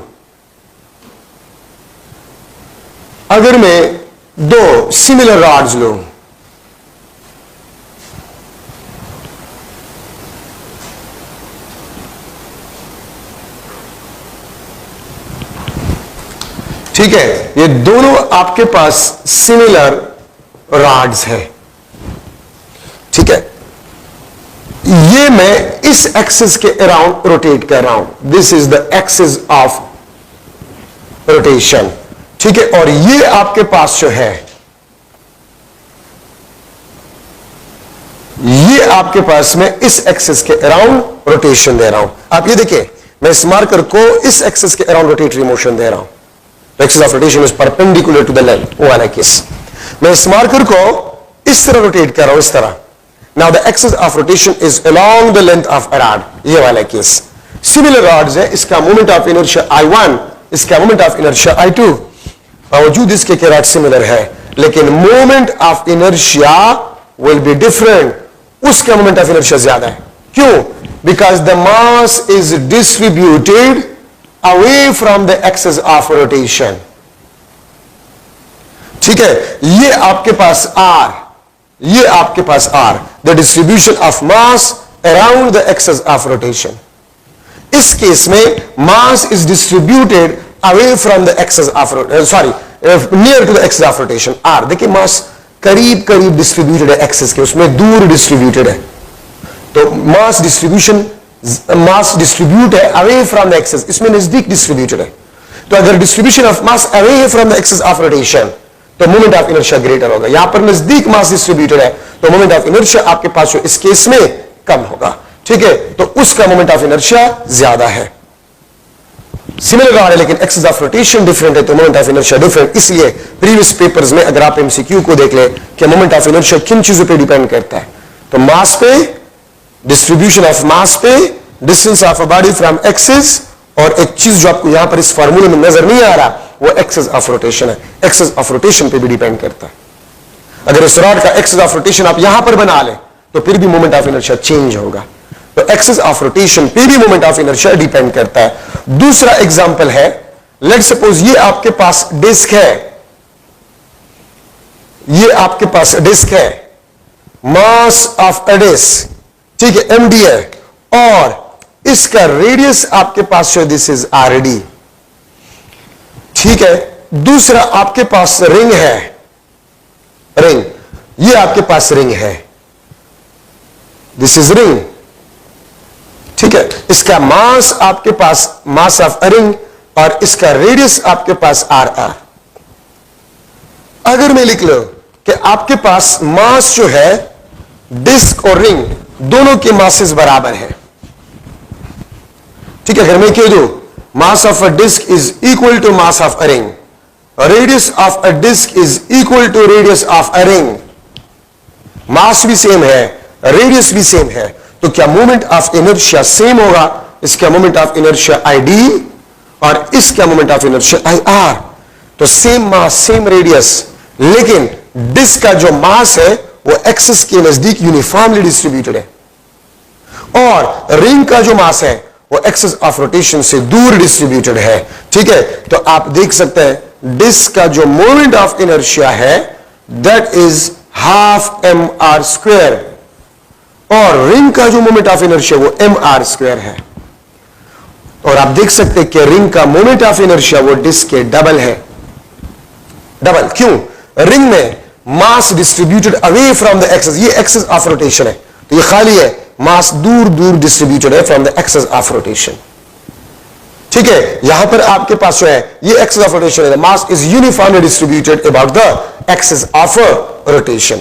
अगर मैं दो सिमिलर रॉड्स लूं, ठीक है, ये दोनों आपके पास सिमिलर रॉड्स है, ठीक है। ये मैं इस एक्सिस के अराउंड रोटेट कर रहा हूं, this is the axis of rotation, ठीक है। और ये आपके पास जो है, ये आपके पास मैं इस एक्सिस के अराउंड रोटेशन दे रहा हूं। आप ये देखिए, मैं इस मार्कर को इस एक्सिस के अराउंड रोटेटरी मोशन दे रहा हूं। Axis of rotation is perpendicular to the length, वो वाला केस। मैं इस मार्कर को इस तरह रोटेट कर रहा हूं, इस तरह। Now the axis of rotation is along the length of a rod, ये वाला केस। सिमिलर रॉड्स है, इसका मोमेंट ऑफ इनर्शिया I1, इसका मोमेंट ऑफ इनर्शिया I2, बावजूद इसके के रॉड सिमिलर है, लेकिन moment of inertia will be different, उसका मोमेंट ऑफ इनर्शिया ज्यादा है। क्यों? Because the mass is distributed away from the axis of rotation, ठीक है। ये आपके पास R, ये आपके पास R, the distribution of mass around the axis of rotation। इस केस में mass is distributed away from the axis of rotation, near to the axis of rotation, R। देखिए mass करीब करीब डिस्ट्रीब्यूटेड है एक्सिस के, उसमें दूर डिस्ट्रीब्यूटेड है। तो मास डिस्ट्रीब्यूशन मास डिस्ट्रीब्यूट है अवे फ्रॉम द एक्सेस, इसमें नजदीक डिस्ट्रीब्यूटेड है। तो अगर डिस्ट्रीब्यूशन ऑफ मास अवे है from the axis of rotation तो मोमेंट ऑफ इनर्शिया ग्रेटर होगा। यहां पर नजदीक मास डिस्ट्रीब्यूटेड है तो मोमेंट ऑफ इनर्शिया आपके पास जो इस केस में कम होगा, ठीक है, तो उसका मोमेंट ऑफ इनर्शिया ज्यादा है। सिमिलर आ रहा है लेकिन एक्सेस ऑफ रोटेशन डिफरेंट है तो मोमेंट ऑफ इनर्शिया डिफरेंट। इसलिए प्रीवियस पेपर्स में अगर आप एमसीक्यू को देख ले कि मोमेंट ऑफ इनर्शिया किन चीजों पे डिपेंड करता है, तो मास पे, डिस्ट्रीब्यूशन ऑफ मास पे, distance of a body from axis, और एक चीज जो आपको यहां पर इस फार्मूले में नजर नहीं आ रहा वो एक्सेस ऑफ रोटेशन है। एक्सेस ऑफ रोटेशन पे भी डिपेंड करता है। अगर इस रॉड का एक्सेस ऑफ रोटेशन आप यहां पर बना ले तो फिर भी मोमेंट ऑफ इनर्शिया चेंज होगा। तो एक्सेस ऑफ रोटेशन पे भी मोमेंट ऑफ इनर्शिया डिपेंड करता है। दूसरा एग्जांपल है, लेट्स सपोज ये आपके पास डिस्क है, ये आपके पास डिस्क है, मास ऑफ अ डिस्क, ठीक है, एमडी है, और इसका रेडियस आपके पास जो दिस इज आरडी, ठीक है। दूसरा आपके पास रिंग है, रिंग, ये आपके पास रिंग है, दिस इज रिंग, ठीक है। इसका मास आपके पास मास ऑफ अ रिंग और इसका रेडियस आपके पास आर आर। अगर मैं लिख लो कि आपके पास मास जो है डिस्क और रिंग दोनों के मासेस बराबर है, ठीक है। अगर मैं कह दूं mass of a disc is equal to mass of a ring, radius of a disc is equal to radius of a ring, mass भी सेम है, रेडियस भी सेम है, तो क्या मोमेंट ऑफ इनर्शिया सेम होगा? इसका moment of inertia I D और इसका moment of inertia I R. तो सेम मास सेम रेडियस, लेकिन डिस्क का जो मास है वो एक्सिस के नजदीक यूनिफॉर्मली डिस्ट्रीब्यूटेड है और रिंग का जो मास है वो एक्सिस ऑफ रोटेशन से दूर डिस्ट्रीब्यूटेड है, ठीक है। तो आप देख सकते हैं डिस्क का जो moment of inertia that is half M R are स्क्वायर और रिंग का जो मोमेंट ऑफ इनर्शिया वो एम आर स्क्वायर है। और आप देख सकते हैं कि रिंग का मोमेंट ऑफ इनर्शिया वो डिस्क के डबल है। डबल क्यों? रिंग में mass distributed away from the axis, ये एक्सिस ऑफ रोटेशन है, तो ये खाली है, मास दूर दूर डिस्ट्रीब्यूटेड है from the axis of rotation, ठीक है। यहां पर आपके पास जो है ये एक्सिस ऑफ रोटेशन है, mass is uniformly distributed about the axis of rotation,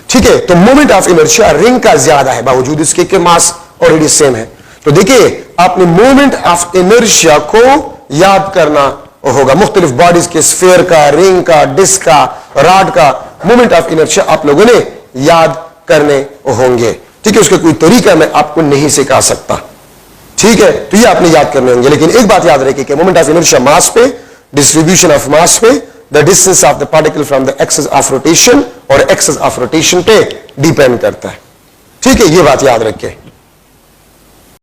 ठीक है। तो मोमेंट ऑफ इनर्शिया रिंग का ज्यादा है बावजूद इसके कि मास और रेडियस सेम है। तो देखिए आपने मोमेंट ऑफ इनर्शिया को याद करना होगा, मुख्तलिफ बॉडीज के, स्फीयर का, रिंग का, डिस्क का, रॉड का मोमेंट ऑफ इनर्शिया आप लोगों ने याद करने होंगे, ठीक है। उसका कोई तरीका मैं आपको नहीं सिखा सकता, ठीक है। तो ये आपने याद करने होंगे, लेकिन एक बात याद रखिए कि मोमेंट ऑफ इनर्शिया मास पे, डिस्ट्रीब्यूशन ऑफ मास पे, the distance of the particle from the axis of rotation और एक्सिस ऑफ रोटेशन पे डिपेंड करता है, ठीक है। ये बात याद रखिए।